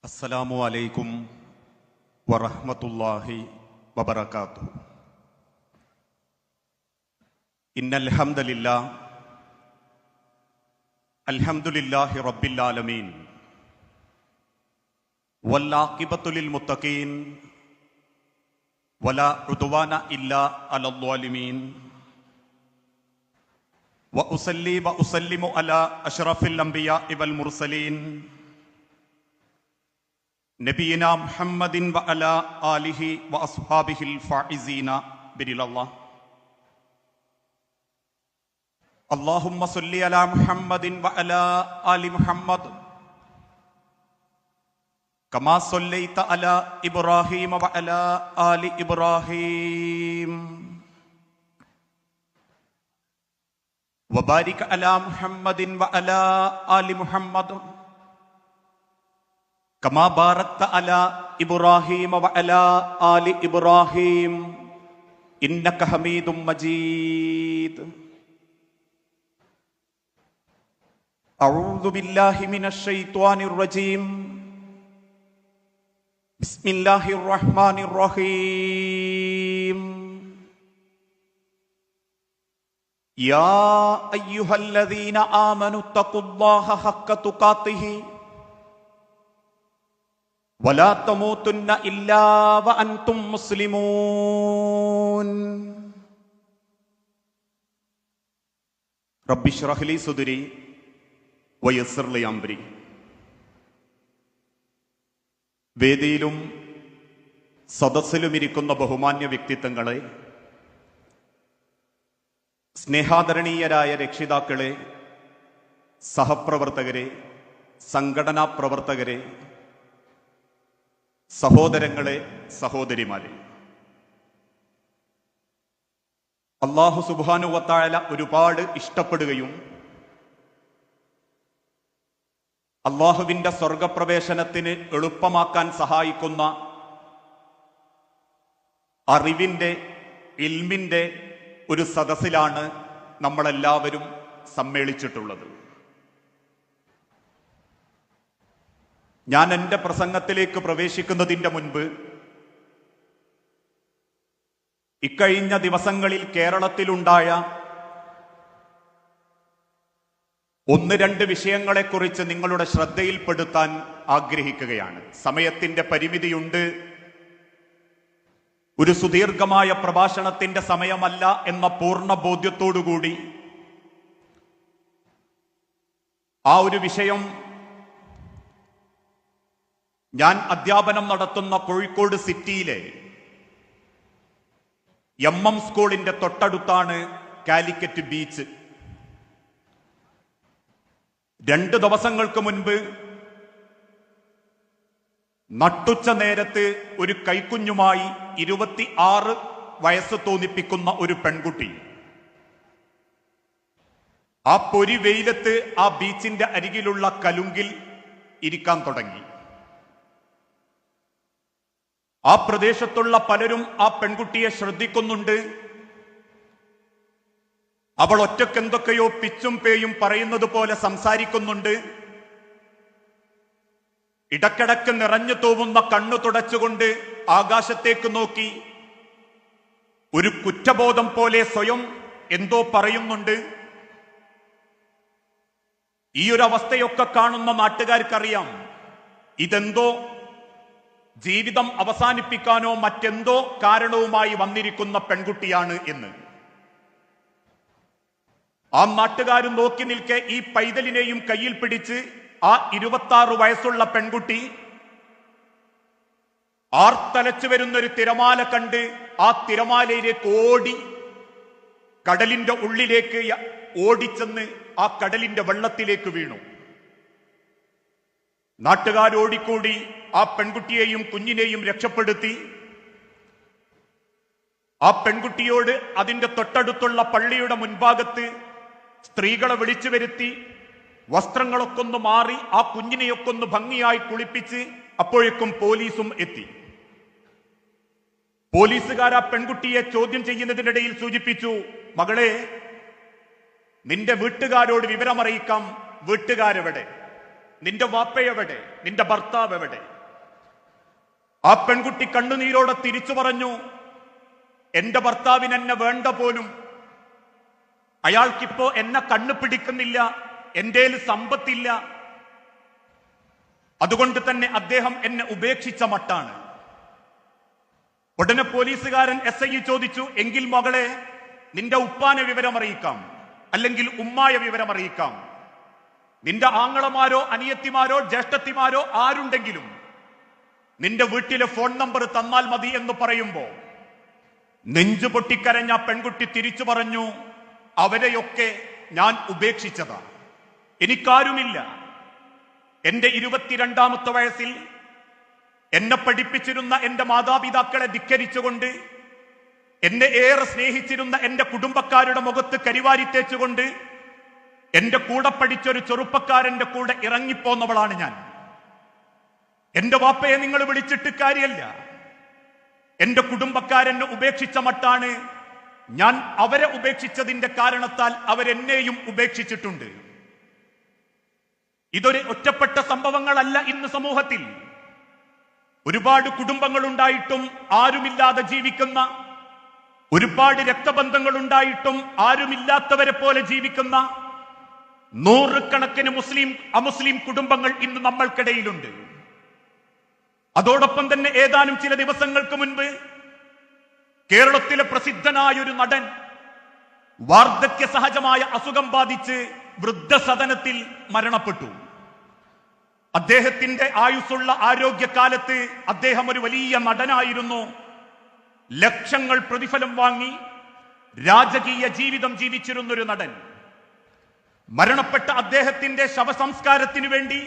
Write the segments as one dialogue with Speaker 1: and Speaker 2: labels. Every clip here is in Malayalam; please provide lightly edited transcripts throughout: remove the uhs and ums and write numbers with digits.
Speaker 1: അസ്സലാമു അലൈക്കും വറഹ്മത്തുള്ളാഹി വബറകാതുഹു. ഇന്നൽ ഹംദലില്ലാഹ് അൽഹംദുലില്ലാഹി റബ്ബിൽ ആലമീൻ വല്ലാഖിബത്തു ലിൽ മുത്തഖീൻ വലാ ഉദ്വാന ഇല്ലാ അലൽ ളാലിമീൻ വഉസല്ലി വഉസല്ലിമു അലാ അഷ്റഫിൽ അംബിയാഇ വൽ മുർസലീൻ നബിയിനാ മുഹമ്മദിൻ വഅലാ ആലിഹി വഅസ്ഹാബിഹിൽ ഫായിസീന ബിരിലല്ലാഹ്. അല്ലാഹുമ്മ സ്വല്ലി അലാ മുഹമ്മദിൻ വഅലാ ആലി മുഹമ്മദ് കമാ സ്വല്ലൈത അലാ ഇബ്രാഹീമ വഅലാ ആലി ഇബ്രാഹീം വബാരിക അലാ മുഹമ്മദിൻ വഅലാ ആലി മുഹമ്മദ് കമാ ബാറക്ത അലാ ഇബ്രാഹീമ വഅലാ ആലി ഇബ്രാഹീം ഇന്നക ഹമീദും മജീദ്. അഊദു ബില്ലാഹി മിനശ് ശൈത്വാനിർ റജീം. ബിസ്മില്ലാഹിർ റഹ്മാനിർ റഹീം. യാ അയ്യുഹല്ലദീന ആമനു തഖുല്ലാഹ ഹഖ്ക തുഖാതിഹി വലാ തമൂതുന്ന ഇല്ലാ വഅൻതും മുസ്ലിമൂൻ. റബ്ബി ഇശ്റഹ് ലി സുദ്രി വയസ്സിർ ലി അംരി. വേദിയിലും സദസ്സിലും ഇരിക്കുന്ന ബഹുമാന്യ വ്യക്തിത്വങ്ങളെ, സ്നേഹാദരണീയരായ രക്ഷിതാക്കളെ, സഹപ്രവർത്തകരെ, സംഘടനാ പ്രവർത്തകരെ, സഹോദരങ്ങളെ, സഹോദരിമാരെ, അല്ലാഹു സുബ്ഹാനഹു വ തആല ഒരുപാട് ഇഷ്ടപ്പെടുകയും അല്ലാഹുവിന്റെ സ്വർഗപ്രവേശനത്തിന് എളുപ്പമാക്കാൻ സഹായിക്കുന്ന അറിവിന്റെ, ഇൽമിന്റെ ഒരു സദസ്സിലാണ് നമ്മളെല്ലാവരും സമ്മേളിച്ചിട്ടുള്ളത്. ഞാൻ എൻ്റെ പ്രസംഗത്തിലേക്ക് പ്രവേശിക്കുന്നതിൻ്റെ മുൻപ് ഇക്കഴിഞ്ഞ ദിവസങ്ങളിൽ കേരളത്തിലുണ്ടായ ഒന്ന് രണ്ട് വിഷയങ്ങളെക്കുറിച്ച് നിങ്ങളുടെ ശ്രദ്ധയിൽപ്പെടുത്താൻ ആഗ്രഹിക്കുകയാണ്. സമയത്തിന്റെ പരിമിതിയുണ്ട്. ഒരു സുദീർഘമായ പ്രഭാഷണത്തിന്റെ സമയമല്ല എന്ന പൂർണ്ണ ബോധ്യത്തോടുകൂടി ആ ഒരു വിഷയം ഞാൻ അധ്യാപനം നടത്തുന്ന കോഴിക്കോട് സിറ്റിയിലെ MM സ്കൂളിന്റെ തൊട്ടടുത്താണ് കാലിക്കറ്റ് ബീച്ച്. 2 ദിവസങ്ങൾക്ക് മുൻപ് നട്ടുച്ച നേരത്ത് ഒരു കൈക്കുഞ്ഞുമായി 26 വയസ്സ് തോന്നിപ്പിക്കുന്ന ഒരു പെൺകുട്ടി ആ പൊരി വെയിലത്ത് ആ ബീച്ചിന്റെ അരികിലുള്ള കലുങ്കിൽ ഇരിക്കാൻ തുടങ്ങി. ആ പ്രദേശത്തുള്ള പലരും ആ പെൺകുട്ടിയെ ശ്രദ്ധിക്കുന്നുണ്ട്. അവൾ ഒറ്റക്കെന്തൊക്കെയോ പിച്ചും പേയും പറയുന്നത് പോലെ സംസാരിക്കുന്നുണ്ട്. ഇടക്കിടക്ക് നിറഞ്ഞു തൂവുന്ന കണ്ണു തുടച്ചുകൊണ്ട് ആകാശത്തേക്ക് നോക്കി ഒരു കുറ്റബോധം പോലെ സ്വയം എന്തോ പറയുന്നുണ്ട്. ഈ ഒരു അവസ്ഥയൊക്കെ കാണുന്ന നാട്ടുകാർക്കറിയാം ഇതെന്തോ ജീവിതം അവസാനിപ്പിക്കാനോ മറ്റെന്തോ കാരണവുമായി വന്നിരിക്കുന്ന പെൺകുട്ടിയാണ് എന്ന്. ആ നാട്ടുകാരും നോക്കി നിൽക്കെ ഈ പൈതലിനെയും കയ്യിൽ പിടിച്ച് ആ 26 വയസ്സുള്ള പെൺകുട്ടി ആർത്തലച്ചു വരുന്നൊരു തിരമാല കണ്ട് ആ തിരമാലയിലേക്ക് ഓടി കടലിന്റെ ഉള്ളിലേക്ക് ഓടിച്ചെന്ന് ആ കടലിന്റെ വെള്ളത്തിലേക്ക് വീണു. നാട്ടുകാരോടിക്കൂടി ആ പെൺകുട്ടിയെയും കുഞ്ഞിനെയും രക്ഷപ്പെടുത്തി. ആ പെൺകുട്ടിയോട് അതിന്റെ തൊട്ടടുത്തുള്ള പള്ളിയുടെ മുൻഭാഗത്ത് സ്ത്രീകളെ വിളിച്ചു വരുത്തി വസ്ത്രങ്ങളൊക്കെ ഒന്ന് മാറി ആ കുഞ്ഞിനെയൊക്കെ ഒന്ന് ഭംഗിയായി കുളിപ്പിച്ച് അപ്പോഴേക്കും പോലീസും എത്തി. പോലീസുകാർ ആ പെൺകുട്ടിയെ ചോദ്യം ചെയ്യുന്നതിനിടയിൽ സൂചിപ്പിച്ചു, മകളെ, നിന്റെ വീട്ടുകാരോട് വിവരമറിയിക്കാം, വീട്ടുകാരെവിടെ? നിന്റെ വാപ്പയെവിടെ, നിന്റെ ഭർത്താവ് എവിടെ? ആ പെൺകുട്ടി കണ്ണുനീരോടെ തിരിച്ചു പറഞ്ഞു, എന്റെ ഭർത്താവിന് എന്നെ വേണ്ട പോലും, അയാൾക്കിപ്പോ എന്നെ കണ്ണു പിടിക്കുന്നില്ല, എന്റേൽ സമ്പത്തില്ല, അതുകൊണ്ട് തന്നെ അദ്ദേഹം എന്നെ ഉപേക്ഷിച്ച മട്ടാണ്. ഉടനെ പോലീസുകാരൻ SI ചോദിച്ചു, എങ്കിൽ മകളെ നിന്റെ ഉപ്പാനെ വിവരമറിയിക്കാം, അല്ലെങ്കിൽ ഉമ്മായ വിവരമറിയിക്കാം, നിന്റെ ആങ്ങളമാരോ അനിയത്തിമാരോ ജ്യേഷ്ഠത്തിമാരോ ആരുണ്ടെങ്കിലും നിന്റെ വീട്ടിലെ ഫോൺ നമ്പർ തന്നാൽ മതി എന്ന് പറയുമ്പോ നെഞ്ചു പൊട്ടിക്കരഞ്ഞ പെൺകുട്ടി തിരിച്ചു പറഞ്ഞു, അവരെയൊക്കെ ഞാൻ ഉപേക്ഷിച്ചതാ, എനിക്കാരുമില്ല. എന്റെ 22ാമത്തെ വയസ്സിൽ എന്നെ പഠിപ്പിച്ചിരുന്ന എന്റെ മാതാപിതാക്കളെ ധിക്കരിച്ചുകൊണ്ട്, എന്നെ ഏറെ സ്നേഹിച്ചിരുന്ന എന്റെ കുടുംബക്കാരുടെ മുഖത്ത് കരിവാരി തേച്ചുകൊണ്ട് എന്റെ കൂടെ പഠിച്ചൊരു ചെറുപ്പക്കാരന്റെ കൂടെ ഇറങ്ങിപ്പോന്നവളാണ് ഞാൻ. എന്റെ വാപ്പയെ നിങ്ങൾ വിളിച്ചിട്ട് കാര്യമല്ല, എന്റെ കുടുംബക്കാരെന്നെ ഉപേക്ഷിച്ച മട്ടാണ്. ഞാൻ അവരെ ഉപേക്ഷിച്ചതിന്റെ കാരണത്താൽ അവരെന്നെയും ഉപേക്ഷിച്ചിട്ടുണ്ട്. ഇതൊരു ഒറ്റപ്പെട്ട സംഭവങ്ങളല്ല. ഇന്ന് സമൂഹത്തിൽ ഒരുപാട് കുടുംബങ്ങൾ ഉണ്ടായിട്ടും ആരുമില്ലാതെ ജീവിക്കുന്ന, ഒരുപാട് രക്തബന്ധങ്ങൾ ഉണ്ടായിട്ടും ആരുമില്ലാത്തവരെ പോലെ ജീവിക്കുന്ന നൂറുകണക്കിന് മുസ്ലിം അമുസ്ലിം കുടുംബങ്ങൾ ഇന്ന് നമ്മൾക്കിടയിലുണ്ട്. അതോടൊപ്പം തന്നെ ഏതാനും ചില ദിവസങ്ങൾക്ക് മുൻപ് കേരളത്തിലെ പ്രസിദ്ധനായൊരു നടൻ വാർദ്ധക്യ സഹജമായ അസുഖം ബാധിച്ച് വൃദ്ധസദനത്തിൽ മരണപ്പെട്ടു. അദ്ദേഹത്തിന്റെ ആയുസ്സുള്ള ആരോഗ്യകാലത്ത് അദ്ദേഹം ഒരു വലിയ നടനായിരുന്നു. ലക്ഷങ്ങൾ പ്രതിഫലം വാങ്ങി രാജകീയ ജീവിതം ജീവിച്ചിരുന്നൊരു നടൻ. മരണപ്പെട്ട അദ്ദേഹത്തിന്റെ ശവസംസ്കാരത്തിനു വേണ്ടി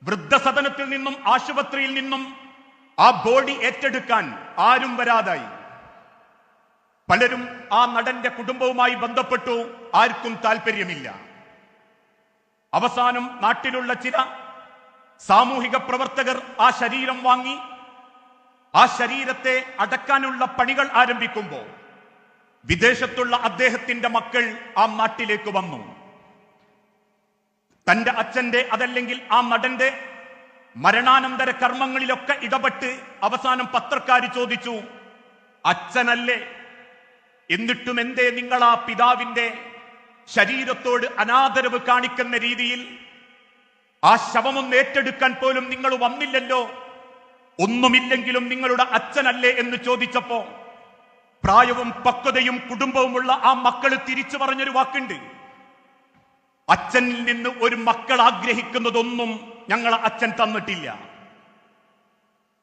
Speaker 1: വൃദ്ധസദനത്തിൽ നിന്നും ആശുപത്രിയിൽ നിന്നും ആ ബോഡി ഏറ്റെടുക്കാൻ ആരും വരാതായി. പലരും ആ നടന്റെ കുടുംബവുമായി ബന്ധപ്പെട്ടു, ആർക്കും താല്പര്യമില്ല. അവസാനം നാട്ടിലുള്ള ചില സാമൂഹിക പ്രവർത്തകർ ആ ശരീരം വാങ്ങി ആ ശരീരത്തെ അടക്കാനുള്ള പണികൾ ആരംഭിക്കുമ്പോൾ വിദേശത്തുള്ള അദ്ദേഹത്തിന്റെ മക്കൾ ആ നാട്ടിലേക്ക് വന്നു. തന്റെ അച്ഛന്റെ അതല്ലെങ്കിൽ ആ നടന്റെ മരണാനന്തര കർമ്മങ്ങളിലൊക്കെ ഇടപെട്ട് അവസാനം പത്രക്കാർ ചോദിച്ചു, അച്ഛനല്ലേ, എന്നിട്ടും എന്തേ നിങ്ങൾ ആ പിതാവിന്റെ ശരീരത്തോട് അനാദരവ് കാണിക്കുന്ന രീതിയിൽ ആ ശവമൊന്ന് ഏറ്റെടുക്കാൻ പോലും നിങ്ങൾ വന്നില്ലല്ലോ, ഒന്നുമില്ലെങ്കിലും നിങ്ങളുടെ അച്ഛനല്ലേ എന്ന് ചോദിച്ചപ്പോ പ്രായവും പക്വതയും കുടുംബവുമുള്ള ആ മക്കൾ തിരിച്ചു പറഞ്ഞൊരു വാക്കുണ്ട്, അച്ഛനിൽ നിന്ന് ഒരു മക്കൾ ആഗ്രഹിക്കുന്നതൊന്നും ഞങ്ങളെ അച്ഛൻ തന്നിട്ടില്ല,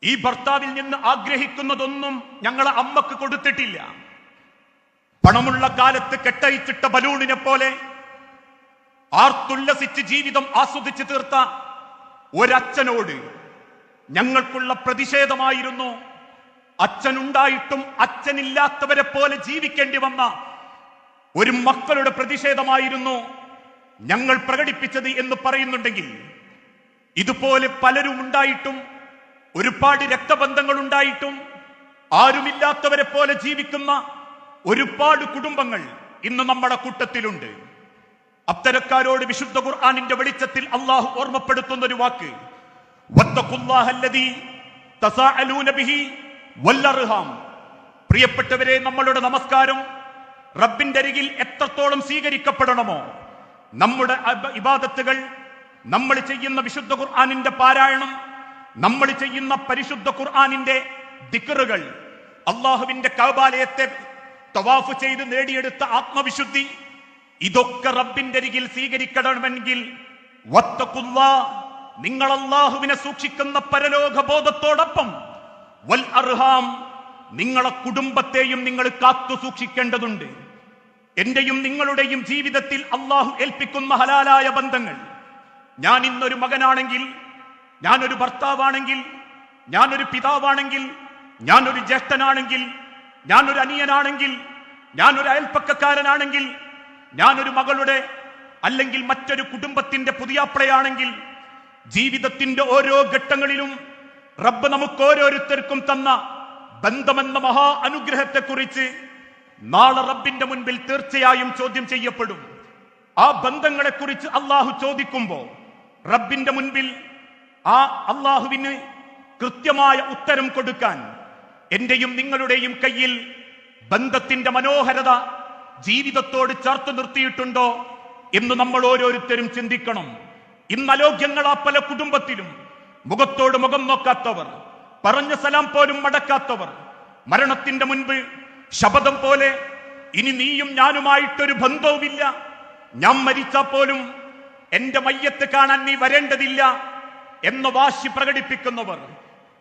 Speaker 1: ഈ ഭർത്താവിൽ നിന്ന് ആഗ്രഹിക്കുന്നതൊന്നും ഞങ്ങളെ അമ്മക്ക് കൊടുത്തിട്ടില്ല. പണമുള്ള കാലത്ത് കെട്ടയിച്ചിട്ട ബലൂണിനെ പോലെ ആർത്തുല്ലസിച്ച് ജീവിതം ആസ്വദിച്ചു തീർത്ത ഒരച്ഛനോട് ഞങ്ങൾക്കുള്ള പ്രതിഷേധമായിരുന്നു, അച്ഛനുണ്ടായിട്ടും അച്ഛനില്ലാത്തവരെ പോലെ ജീവിക്കേണ്ടി വന്ന ഒരു മക്കളുടെ പ്രതിഷേധമായിരുന്നു ഞങ്ങൾ പ്രകടിപ്പിച്ചത് എന്ന് പറയുന്നുണ്ടെങ്കിൽ, ഇതുപോലെ പലരും ഉണ്ടായിട്ടും ഒരുപാട് രക്തബന്ധങ്ങൾ ഉണ്ടായിട്ടും ആരുമില്ലാത്തവരെ പോലെ ജീവിക്കുന്ന ഒരുപാട് കുടുംബങ്ങൾ ഇന്ന് നമ്മുടെ കൂട്ടത്തിലുണ്ട്. അത്തരക്കാരോട് വിശുദ്ധ ഖുർആനിന്റെ വെളിച്ചത്തിൽ അള്ളാഹു ഓർമ്മപ്പെടുത്തുന്ന ഒരു വാക്ക്, വത്തഖുല്ലാഹല്ലദീ തസാഅലൂന ബിഹി വല്ലർഹാം. പ്രിയപ്പെട്ടവരെ, നമ്മളുടെ നമസ്കാരം റബ്ബിന്റെ അരികിൽ എത്രത്തോളം സ്വീകരിക്കപ്പെടണമോ, നമ്മുടെ ഇബാദത്തുകൾ, നമ്മൾ ചെയ്യുന്ന വിശുദ്ധ ഖുർആനിന്റെ പാരായണം, നമ്മൾ ചെയ്യുന്ന പരിശുദ്ധ ഖുർആനിന്റെ ദിക്റുകൾ, അള്ളാഹുവിന്റെ കഅബാലയത്തെ തവാഫ് ചെയ്ത് നേടിയെടുത്ത ആത്മവിശുദ്ധി, ഇതൊക്കെ റബ്ബിന്റെ അരികിൽ സ്വീകരിക്കണമെങ്കിൽ വത്തഖുല്ലാഹ്, നിങ്ങൾ അള്ളാഹുവിനെ സൂക്ഷിക്കുന്ന പരലോക ബോധത്തോടൊപ്പം വൽ അർഹാം, നിങ്ങളെ കുടുംബത്തെയും നിങ്ങൾ കാത്തു സൂക്ഷിക്കേണ്ടതുണ്ട്. എന്റെയും നിങ്ങളുടെയും ജീവിതത്തിൽ അള്ളാഹു ഏൽപ്പിക്കുന്ന ഹലാലായ ബന്ധങ്ങൾ, ഞാൻ ഇന്നൊരു മകനാണെങ്കിൽ, ഞാനൊരു ഭർത്താവാണെങ്കിൽ, ഞാനൊരു പിതാവാണെങ്കിൽ, ഞാനൊരു ജ്യേഷ്ഠനാണെങ്കിൽ, ഞാനൊരു അനിയനാണെങ്കിൽ, ഞാനൊരു അയൽപ്പക്കക്കാരനാണെങ്കിൽ, ഞാനൊരു മകളുടെ അല്ലെങ്കിൽ മറ്റൊരു കുടുംബത്തിന്റെ പുതിയാപ്ലയാണെങ്കിൽ, ജീവിതത്തിന്റെ ഓരോ ഘട്ടങ്ങളിലും റബ്ബ് നമുക്ക് ഓരോരുത്തർക്കും തന്ന ബന്ധമെന്ന മഹാ അനുഗ്രഹത്തെക്കുറിച്ച് നാളെ റബ്ബിന്റെ മുൻപിൽ തീർച്ചയായും ചോദ്യം ചെയ്യപ്പെടും. ആ ബന്ധങ്ങളെക്കുറിച്ച് അള്ളാഹു ചോദിക്കുമ്പോൾ റബ്ബിന്റെ മുൻപിൽ ആ അള്ളാഹുവിന് കൃത്യമായ ഉത്തരം കൊടുക്കാൻ എന്റെയും നിങ്ങളുടെയും കയ്യിൽ ബന്ധത്തിന്റെ മനോഹരത ജീവിതത്തോട് ചേർത്ത് നിർത്തിയിട്ടുണ്ടോ എന്ന് നമ്മൾ ഓരോരുത്തരും ചിന്തിക്കണം. ഇന്ന് അലോക്യങ്ങളാ പല കുടുംബത്തിലും. മുഖത്തോട് മുഖം നോക്കാത്തവർ, പറഞ്ഞ സലാം പോലും മടക്കാത്തവർ, മരണത്തിന്റെ മുൻപ് ശപഥം പോലെ ഇനി നീയും ഞാനുമായിട്ടൊരു ബന്ധവുമില്ല, ഞാൻ മരിച്ചാൽ പോലും എന്റെ മയ്യത്ത് കാണാൻ നീ വരേണ്ടതില്ല എന്ന വാശി പ്രകടിപ്പിക്കുന്നവർ,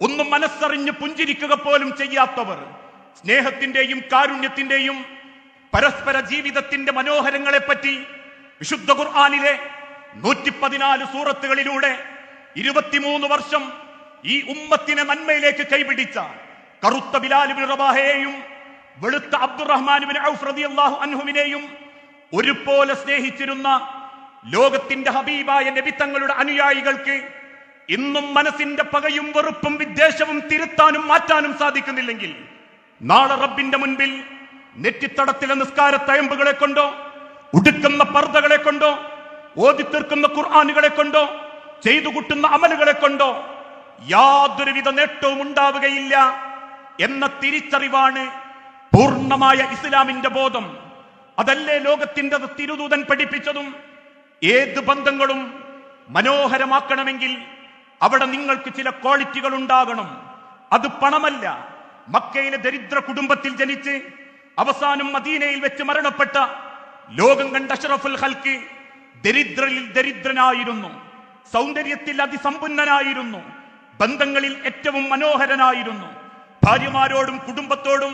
Speaker 1: ഒന്നും മനസ്സറിഞ്ഞ് പുഞ്ചിരിക്കുക പോലും ചെയ്യാത്തവർ, സ്നേഹത്തിന്റെയും കാരുണ്യത്തിന്റെയും പരസ്പര ജീവിതത്തിന്റെ മനോഹരങ്ങളെ പറ്റി വിശുദ്ധ ഖുർആനിലെ 114 സൂറത്തുകളിലൂടെ 23 വർഷം ഈ ഉമ്മത്തിനെ നന്മയിലേക്ക് കൈപിടിച്ച കറുത്ത ബിലാൽ ഇബ്നു റബാഹയെയും വെളുത്ത അബ്ദുറഹ്മാൻ ഇബ്നു ഔഫ് റളിയല്ലാഹു അൻഹുവിനെയും ഒരുപോലെ സ്നേഹിച്ചിരുന്ന ലോകത്തിന്റെ ഹബീബായ നബി തങ്ങളുടെ അനുയായികൾക്ക് ഇന്നും മനസ്സിന്റെ പകയും വെറുപ്പും വിദ്വേഷവും തിരുത്താനും മാറ്റാനും സാധിക്കുന്നില്ലെങ്കിൽ നാളെ റബ്ബിന്റെ മുൻപിൽ നെറ്റിത്തടത്തിലെ നിസ്കാര തയമ്പുകളെ കൊണ്ടോ, ഉടുക്കുന്ന പർദ്ദകളെ കൊണ്ടോ, ഓതിത്തീർക്കുന്ന ഖുർആനുകളെ കൊണ്ടോ, ചെയ്തു കൂട്ടുന്ന അമലുകളെ കൊണ്ടോ യാതൊരുവിധ നേട്ടവും ഉണ്ടാവുകയില്ല എന്ന തിരിച്ചറിവാണ് പൂർണ്ണമായ ഇസ്ലാമിന്റെ ബോധം. അതല്ലേ ലോകത്തിന്റെ തിരുദൂതൻ പഠിപ്പിച്ചതും. ഏത് ബന്ധങ്ങളും മനോഹരമാക്കണമെങ്കിൽ അവിടെ നിങ്ങൾക്ക് ചില ക്വാളിറ്റികൾ ഉണ്ടാകണം. അത് പണമല്ല. മക്കയിലെ ദരിദ്ര കുടുംബത്തിൽ ജനിച്ച് അവസാനം മദീനയിൽ വെച്ച് മരണപ്പെട്ട ലോകം കണ്ട അഷ്റഫുൽ ഖൽഖ് ദരിദ്രരിൽ ദരിദ്രനായിരുന്നു, സൗന്ദര്യത്തിൽ അതിസമ്പന്നനായിരുന്നു, ബന്ധങ്ങളിൽ ഏറ്റവും മനോഹരനായിരുന്നു, ഭാര്യമാരോടും കുടുംബത്തോടും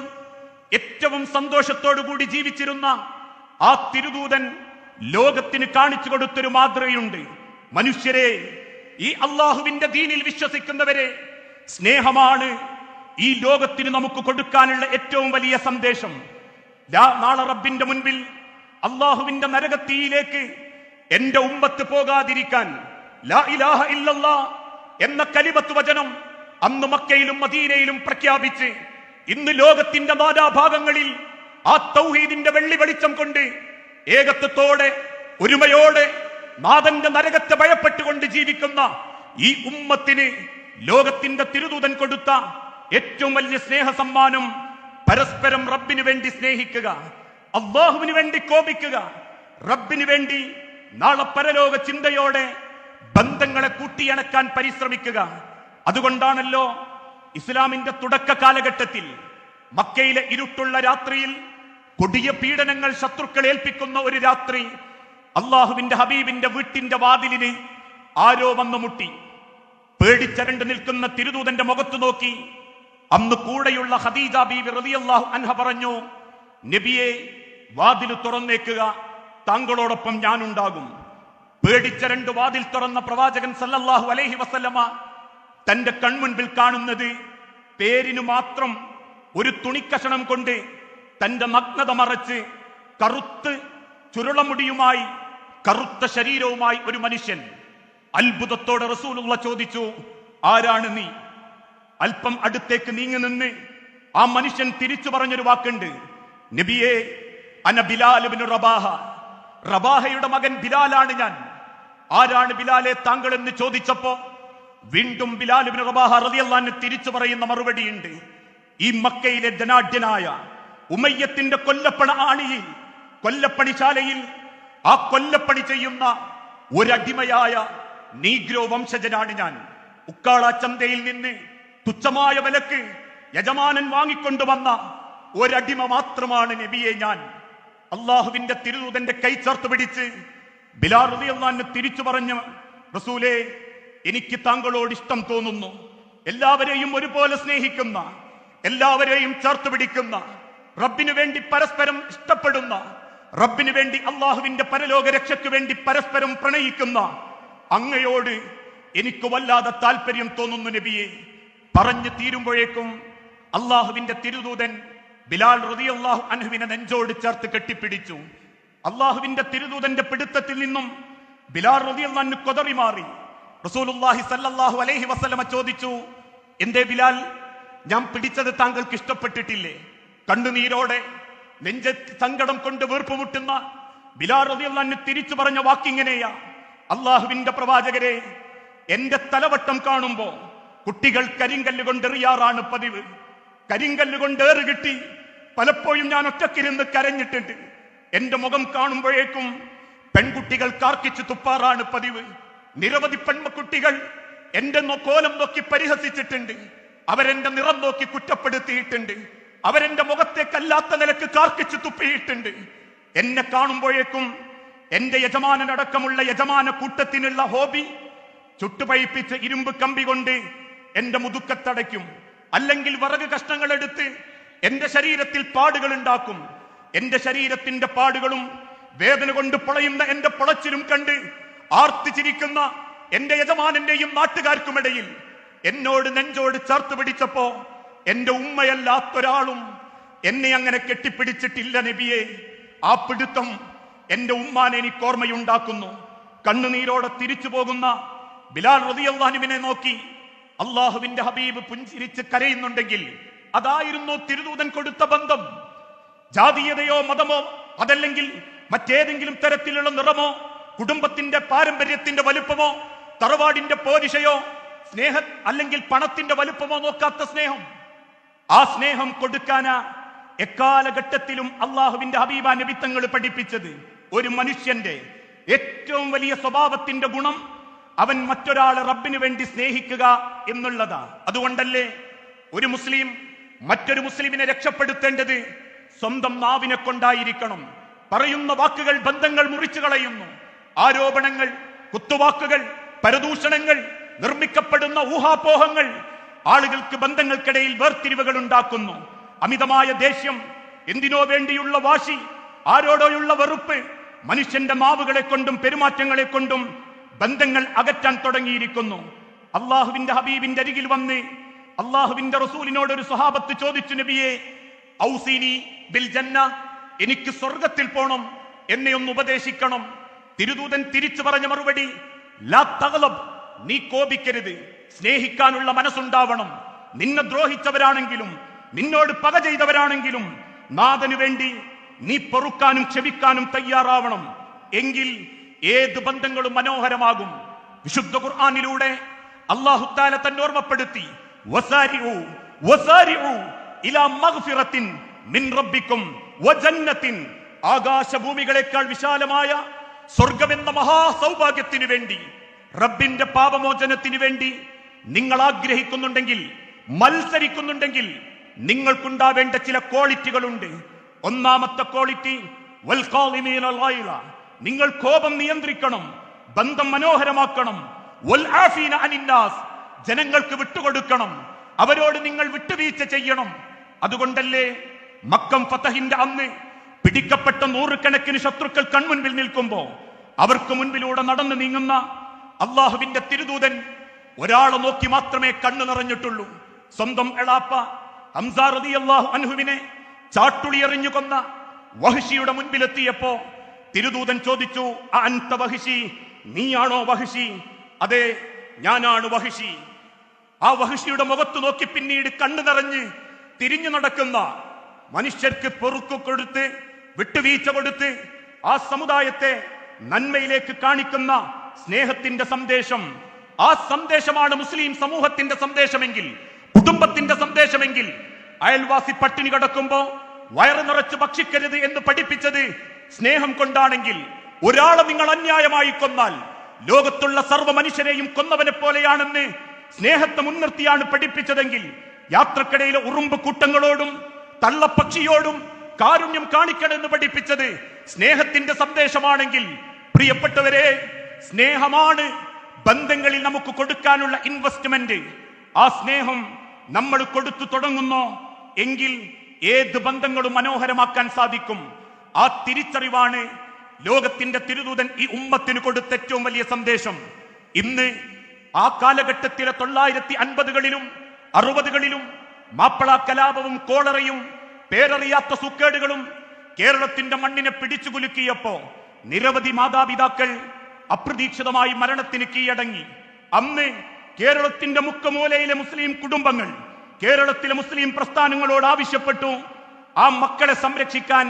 Speaker 1: ഏറ്റവും സന്തോഷത്തോടു കൂടി ജീവിച്ചിരുന്ന ആ തിരുദൂതൻ ലോകത്തിന് കാണിച്ചു കൊടുത്തൊരു മാതൃകയുണ്ട്. മനുഷ്യരെ, ഈ അള്ളാഹുവിന്റെ ദീനിൽ വിശ്വസിക്കുന്നവരെ, സ്നേഹമാണ് ഈ ലോകത്തിന് നമുക്ക് കൊടുക്കാനുള്ള ഏറ്റവും വലിയ സന്ദേശം. നാളെ റബ്ബിന്റെ മുൻപിൽ അള്ളാഹുവിന്റെ നരകത്തീയിലേക്ക് എന്റെ ഉമ്മത്ത് പോകാതിരിക്കാൻ ലാ ഇലാഹ ഇല്ലല്ലാഹ് എന്ന കലിമത്ത് വചനം അന്ന് മക്കയിലും മദീനയിലും പ്രഖ്യാപിച്ച് ഇന്ന് ലോകത്തിന്റെ നാനാഭാഗങ്ങളിൽ ആ തൗഹീദിന്റെ വെള്ളി വെളിച്ചം കൊണ്ട് ഏകത്വത്തോടെ ഒരുമയോടെ നാഥന്റെ നരകത്തെ ഭയപ്പെട്ടുകൊണ്ട് ജീവിക്കുന്ന ഈ ഉമ്മത്തിന് ലോകത്തിന്റെ തിരുദൂതൻ കൊടുത്ത ഏറ്റവും വലിയ സ്നേഹ സമ്മാനം പരസ്പരം റബ്ബിന് വേണ്ടി സ്നേഹിക്കുക, അല്ലാഹുവിന് വേണ്ടി കോപിക്കുക, റബ്ബിന് വേണ്ടി നാളെ പരലോക ചിന്തയോടെ ബന്ധങ്ങളെ കൂട്ടിയണക്കാൻ പരിശ്രമിക്കുക. അതുകൊണ്ടാണല്ലോ ഇസ്ലാമിന്റെ തുടക്ക കാലഘട്ടത്തിൽ മക്കയിലെ ഇരുട്ടുള്ള രാത്രിയിൽ കൊടിയ പീഡനങ്ങൾ ശത്രുക്കൾ ഏൽപ്പിക്കുന്ന ഒരു രാത്രി അള്ളാഹുവിന്റെ ഹബീബിന്റെ വീട്ടിന്റെ വാതിലിന് ആരോ വന്നു മുട്ടി. പേടിച്ചരണ്ട് നിൽക്കുന്ന തിരുദൂതന്റെ മുഖത്ത് നോക്കി അന്ന് കൂടെയുള്ള ഖദീജ ബീവി റളിയല്ലാഹു അൻഹ പറഞ്ഞു, നബിയെ, വാതിൽ തുറന്നേക്കുക, താങ്കളോടൊപ്പം ഞാനുണ്ടാകും. പേടിച്ചരണ്ട് വാതിൽ തുറന്ന പ്രവാചകൻ സല്ലല്ലാഹു അലൈഹി വസല്ലമ തന്റെ കൺമുൻപിൽ കാണുന്നത് പേരിനു മാത്രം ഒരു തുണിക്കഷണം കൊണ്ട് തന്റെ നഗ്നത മറച്ച് കറുത്ത് ചുരുളമുടിയുമായി കറുത്ത ശരീരവുമായി ഒരു മനുഷ്യൻ. അത്ഭുതത്തോടെ റസൂലുള്ള ചോദിച്ചു, ആരാണ് നീ? അല്പം അടുത്തേക്ക് നീങ്ങി നിന്ന് ആ മനുഷ്യൻ തിരിച്ചു പറഞ്ഞൊരു വാക്കുണ്ട്, നബിയെ, അന ബിലാൽ ഇബ്നു റബാഹ, റബാഹയുടെ മകൻ ബിലാലാണ് ഞാൻ. ആരാണ് ബിലാലെ താങ്കൾ എന്ന് ചോദിച്ചപ്പോ വീണ്ടും ബിലാൽ ഇബ്നു റബാഹ റളിയല്ലാഹു അൻഹു തിരിച്ചു പറയുന്ന മറുപടിയുണ്ട്, ഈ മക്കയിലെ ധനാഢ്യനായ ഉമയ്യത്തിന്റെ കൊല്ലപ്പണിശാലയിൽ ആ കൊല്ലപ്പണി ചെയ്യുന്ന ഒരടിമയായ നീഗ്രോ വംശജനാണ് ഞാൻ. ഉക്കാള ചന്തയിൽ നിന്ന് തുച്ഛമായ വിലക്ക് യജമാനൻ വാങ്ങിക്കൊണ്ടുവന്ന ഒരടിമ മാത്രമാണ് നബിയെ ഞാൻ. അള്ളാഹുവിന്റെ തിരുദൂതന്റെ കൈ ചേർത്ത് പിടിച്ച് ബിലാൽ റളിയല്ലാഹു അൻഹു തിരിച്ചു പറഞ്ഞു, റസൂലേ, എനിക്ക് താങ്കളോട് ഇഷ്ടം തോന്നുന്നു. എല്ലാവരെയും ഒരുപോലെ സ്നേഹിക്കുന്ന, എല്ലാവരെയും ചേർത്ത് പിടിക്കുന്ന, റബ്ബിനു വേണ്ടി പരസ്പരം ഇഷ്ടപ്പെടുന്ന, റബ്ബിനു വേണ്ടി അള്ളാഹുവിന്റെ പരലോക രക്ഷയ്ക്ക് വേണ്ടി പരസ്പരം പ്രണയിക്കുന്ന അങ്ങയോട് എനിക്ക് വല്ലാതെ താല്പര്യം തോന്നുന്നു നബിയെ. പറഞ്ഞു തീരുമ്പോഴേക്കും അള്ളാഹുവിന്റെ തിരുദൂതൻ ബിലാൽ റളിയല്ലാഹു അൻഹുവിനെ നെഞ്ചോട് ചേർത്ത് കെട്ടിപ്പിടിച്ചു. അള്ളാഹുവിന്റെ തിരുദൂതന്റെ പിടുത്തത്തിൽ നിന്നും ബിലാൽ റളിയല്ലാഹു അൻഹു കൊതറി മാറി. റസൂലുള്ളാഹി സ്വല്ലല്ലാഹു അലൈഹി വസല്ലമ ചോദിച്ചു, എന്തേ ബിലാൽ, ഞാൻ പിടിച്ചത് താങ്കൾക്ക് ഇഷ്ടപ്പെട്ടിട്ടില്ലേ? കണ്ണുനീരോടെ നെഞ്ചത്ത് സങ്കടം കൊണ്ട് വീർപ്പുമുട്ടുന്ന ബിലാൽ റളിയല്ലാഹു അൻഹു തിരിച്ചു പറഞ്ഞ വാക്കിങ്ങനെയാ, അള്ളാഹുവിന്റെ പ്രവാചകരെ, എന്റെ തലവട്ടം കാണുമ്പോ കുട്ടികൾ കരിങ്കല്ല് കൊണ്ടെറിയാറാണ് പതിവ്. കരിങ്കല്ല് കൊണ്ടേറ് കിട്ടി പലപ്പോഴും ഞാൻ ഒറ്റക്കിരുന്ന് കരഞ്ഞിട്ടുണ്ട്. എന്റെ മുഖം കാണുമ്പോഴേക്കും പെൺകുട്ടികൾ കാർക്കിച്ച് തുപ്പാറാണ് പതിവ്. നിരവധി പെൺകുട്ടികൾ എന്റെ കോലം നോക്കി പരിഹസിച്ചിട്ടുണ്ട്. അവരെന്റെ നിറം നോക്കി കുറ്റപ്പെടുത്തിയിട്ടുണ്ട്. അവരെന്റെ മുഖത്തേക്കല്ലാത്ത നിലക്ക് കാർക്കിച്ച് തുപ്പിയിട്ടുണ്ട്. എന്നെ കാണുമ്പോഴേക്കും എന്റെ യജമാനനടക്കമുള്ള യജമാന കൂട്ടത്തിനുള്ള ഹോബി ചുട്ടുപഴിപ്പിച്ച് ഇരുമ്പ് കമ്പി കൊണ്ട് എന്റെ മുതുക്കത്തടയ്ക്കും, അല്ലെങ്കിൽ വിറക് കഷ്ണങ്ങൾ എടുത്ത് എന്റെ ശരീരത്തിൽ പാടുകൾ ഉണ്ടാക്കും. എന്റെ ശരീരത്തിന്റെ പാടുകളും വേദന കൊണ്ട് പൊളയുന്ന എന്റെ പൊളച്ചിലും കണ്ട് ആർത്തിച്ചിരിക്കുന്ന എന്റെ യജമാനന്റെയും നാട്ടുകാർക്കുമിടയിൽ എന്നോട് നെഞ്ചോട് ചേർത്ത് പിടിച്ചപ്പോ എന്റെ ഉമ്മയല്ലാത്തൊരാളും എന്നെ അങ്ങനെ കെട്ടിപ്പിടിച്ചിട്ടില്ല നബിയെ. ആ പിടുത്തം എന്റെ ഉമ്മാനെ എനിക്ക് ഓർമ്മയുണ്ടാക്കുന്നു. കണ്ണുനീരോടെ തിരിച്ചു പോകുന്ന ബിലാൽ റളിയല്ലാഹു അൻഹുവിനെ നോക്കി അള്ളാഹുവിന്റെ ഹബീബ് പുഞ്ചിരിച്ച് കരയുന്നുണ്ടെങ്കിൽ അതായിരുന്നു തിരുദൂതൻ കൊടുത്ത ബന്ധം. ജാതീയതയോ മതമോ അതല്ലെങ്കിൽ മറ്റേതെങ്കിലും തരത്തിലുള്ള നിറമോ കുടുംബത്തിന്റെ പാരമ്പര്യത്തിന്റെ വലുപ്പമോ തറവാടിന്റെ പോരിശയോ അല്ലെങ്കിൽ പണത്തിന്റെ വലുപ്പമോ നോക്കാത്ത സ്നേഹം. ആ സ്നേഹം കൊടുക്കാനാ എക്കാലഘട്ടത്തിലും അള്ളാഹുവിന്റെ ഹബീബ നബി തങ്ങൾ പഠിപ്പിച്ചത്. ഒരു മനുഷ്യന്റെ ഏറ്റവും വലിയ സ്വഭാവത്തിന്റെ ഗുണം അവൻ മറ്റൊരാളെ റബ്ബിന് വേണ്ടി സ്നേഹിക്കുക എന്നുള്ളതാ. അതുകൊണ്ടല്ലേ ഒരു മുസ്ലിം മറ്റൊരു മുസ്ലിമിനെ രക്ഷപ്പെടുത്തേണ്ടത് സ്വന്തം നാവിനെ കൊണ്ടായിരിക്കണം. പറയുന്ന വാക്കുകൾ ബന്ധങ്ങൾ മുറിച്ചു കളയുന്നു. ആരോപണങ്ങൾ, കുത്തുവാക്കുകൾ, പരദൂഷണങ്ങൾ, നിർമ്മിക്കപ്പെടുന്ന ഊഹാപോഹങ്ങൾ ആളുകൾക്ക് ബന്ധങ്ങൾക്കിടയിൽ വേർതിരിവുകൾ ഉണ്ടാക്കുന്നു. അമിതമായ ദേഷ്യം, എന്തിനോ വേണ്ടിയുള്ള വാശി, ആരോടോയുള്ള വെറുപ്പ് മനുഷ്യന്റെ നാവുകളെ കൊണ്ടും പെരുമാറ്റങ്ങളെ കൊണ്ടും ബന്ധങ്ങൾ അകറ്റാൻ തുടങ്ങിയിരിക്കുന്നു. അള്ളാഹുവിന്റെ ഹബീബിന്റെ അരികിൽ വന്ന് അള്ളാഹുവിന്റെ റസൂലിനോട് ഒരു സ്വഹാബത്ത് ചോദിച്ചു, നബിയെ ഔസീനി ബിൽ ജന്ന, എനിക്ക് സ്വർഗത്തിൽ പോണം, എന്നെ ഒന്ന് ഉപദേശിക്കണം. തിരുദൂതൻ തിരിച്ചു പറഞ്ഞ മറുപടി, ലാ തഗ്ലബ്, നീ കോപിക്കരുത്, സ്നേഹിക്കാനുള്ള മനസ്സുണ്ടാവണം. നിന്നെ ദ്രോഹിച്ചവരാണെങ്കിലും നിന്നോട് പക ചെയ്തവരാണെങ്കിലും നാഥനു വേണ്ടി നീ പൊറുക്കാനും ക്ഷമിക്കാനും തയ്യാറാവണം. എങ്കിൽ ഏത് ബന്ധങ്ങളും മനോഹരമാകും. വിശുദ്ധ ഖുർആനിലൂടെ അല്ലാഹു തആല തന്നെ ഓർമ്മപ്പെടുത്തി, വസാരിഉ വസാരിഉ ഇലാ മഗ്ഫിറത്തിൻ മിൻ റബ്ബിക്കും വജന്നത്തിൻ, ആകാശഭൂമികളെക്കാൾ വിശാലമായ സ്വർഗമെന്ന മഹാസൗഭാഗ്യത്തിനു വേണ്ടി, റബ്ബിന്റെ പാപമോചനത്തിനു വേണ്ടി നിങ്ങൾ ആഗ്രഹിക്കുന്നുണ്ടെങ്കിൽ, മത്സരിക്കുന്നുണ്ടെങ്കിൽ നിങ്ങൾക്കുണ്ടാവേണ്ട ചില ക്വാളിറ്റികളുണ്ട്. ഒന്നാമത്തെ ക്വാളിറ്റി വൽ ഖാദിമീനൽ ഗൈള, നിങ്ങൾ കോപം നിയന്ത്രിക്കണം, ബന്ധം മനോഹരമാക്കണം. വൽ ആഫീന അനിന്നാസ്, ജനങ്ങൾക്ക് വിട്ടുകൊടുക്കണം, അവരോട് നിങ്ങൾ വിട്ടുവീഴ്ച ചെയ്യണം. അതുകൊണ്ടല്ലേ മക്കം ഫതഹിന്റെ അന്ന് പിടിക്കപ്പെട്ട നൂറുകണക്കിന് ശത്രുക്കൾ കൺമുൻപിൽ നിൽക്കുമ്പോ അവർക്ക് മുൻപിലൂടെ നടന്നു നീങ്ങുന്ന അള്ളാഹുവിന്റെ തിരുദൂതൻ ഒരാളെ നോക്കി മാത്രമേ കണ്ണു നിറഞ്ഞിട്ടുള്ളൂ. സ്വന്തം എളാപ്പ ഹംസ റളിയല്ലാഹു അൻഹുവിനെ ചാട്ടുളി എറിഞ്ഞു കൊന്ന വഹ്ശിയുടെ മുൻപിലെത്തിയപ്പോ തിരുദൂതൻ ചോദിച്ചു, അൻത വഹ്ശി, നീയാണോ വഹ്ശി? അതെ, ഞാനാണ് വഹ്ശി. ആ വഹ്ശിയുടെ മുഖത്ത് നോക്കി പിന്നീട് കണ്ണു നിറഞ്ഞ് തിരിഞ്ഞു നടക്കുന്ന മനുഷ്യർക്ക് പൊറുക്കു കൊടുത്ത് വിട്ടുവീഴ്ച കൊടുത്ത് ആ സമുദായത്തെ നന്മയിലേക്ക് കാണിക്കുന്ന സ്നേഹത്തിന്റെ സന്ദേശം, ആ സന്ദേശമാണ് മുസ്ലിം സമൂഹത്തിന്റെ സന്ദേശമെങ്കിൽ, കുടുംബത്തിന്റെ സന്ദേശമെങ്കിൽ, അയൽവാസി പട്ടിണി കിടക്കുമ്പോ വയറ് നിറച്ച് ഭക്ഷിക്കരുത് എന്ന് പഠിപ്പിച്ചത് സ്നേഹം കൊണ്ടാണെങ്കിൽ, ഒരാളെ നിങ്ങൾ അന്യായമായി കൊന്നാൽ ലോകത്തുള്ള സർവ്വ മനുഷ്യരെയും കൊന്നവനെ പോലെയാണെന്ന് സ്നേഹത്തെ മുൻനിർത്തിയാണ് പഠിപ്പിച്ചതെങ്കിൽ, യാത്രക്കിടയിലെ ഉറുമ്പ് കൂട്ടങ്ങളോടും തള്ളപ്പക്ഷിയോടും കാരുണ്യം കാണിക്കണമെന്ന് പഠിപ്പിച്ചത് സ്നേഹത്തിന്റെ സന്ദേശമാണെങ്കിൽ, പ്രിയപ്പെട്ടവരെ, സ്നേഹമാണ് ബന്ധങ്ങളിൽ നമുക്ക് കൊടുക്കാനുള്ള ഇൻവെസ്റ്റ്മെന്റ്. ആ സ്നേഹം നമ്മൾ കൊടുത്തു തുടങ്ങുന്നോ എങ്കിൽ ഏത് ബന്ധങ്ങളും മനോഹരമാക്കാൻ സാധിക്കും. ആ തിരിച്ചറിവാണ് ലോകത്തിന്റെ തിരുദൂതൻ ഈ ഉമ്മത്തിന് കൊടുത്ത ഏറ്റവും വലിയ സന്ദേശം. ഇന്ന് ആ കാലഘട്ടത്തിലെ 1950കളിലും 60കളിലും മാപ്പിള കലാപവും കോളറയും പേരറിയാത്ത സുക്കേടുകളും കേരളത്തിന്റെ മണ്ണിനെ പിടിച്ചു കുലുക്കിയപ്പോ നിരവധി മാതാപിതാക്കൾ അപ്രതീക്ഷിതമായി മരണത്തിന് കീഴടങ്ങി. അന്ന് കേരളത്തിന്റെ മുക്കമൂലയിലെ മുസ്ലിം കുടുംബങ്ങൾ കേരളത്തിലെ മുസ്ലിം പ്രസ്ഥാനങ്ങളോട് ആവശ്യപ്പെട്ടു, ആ മക്കളെ സംരക്ഷിക്കാൻ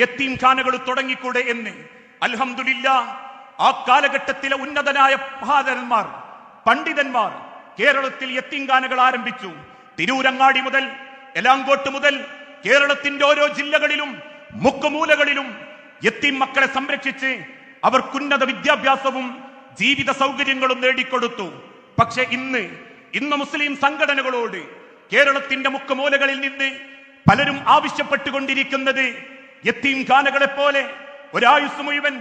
Speaker 1: യത്തീംഖാനകൾ തുടങ്ങിക്കൂടെ എന്ന്. അൽഹംദുലില്ലാഹ്, ആ കാലഘട്ടത്തിലെ ഉന്നതനായ മഹാധരന്മാർ, പണ്ഡിതന്മാർ കേരളത്തിൽ യത്തീംഖാനകൾ ആരംഭിച്ചു. തിരൂരങ്ങാടി മുതൽ എലാങ്കോട്ട് മുതൽ കേരളത്തിന്റെ ഓരോ ജില്ലകളിലും മുക്കുമൂലകളിലും യത്തീം മക്കളെ സംരക്ഷിച്ച് അവർക്കുന്നത വിദ്യാഭ്യാസവും ജീവിത സൗകര്യങ്ങളും നേടിക്കൊടുത്തു. പക്ഷെ ഇന്ന് മുസ്ലിം സംഘടനകളോട് കേരളത്തിന്റെ മുക്കുമൂലകളിൽ നിന്ന് പലരും ആവശ്യപ്പെട്ടുകൊണ്ടിരിക്കുന്നത് യത്തീംഖാനകളെ പോലെ ഒരായുസ് മുഴുവൻ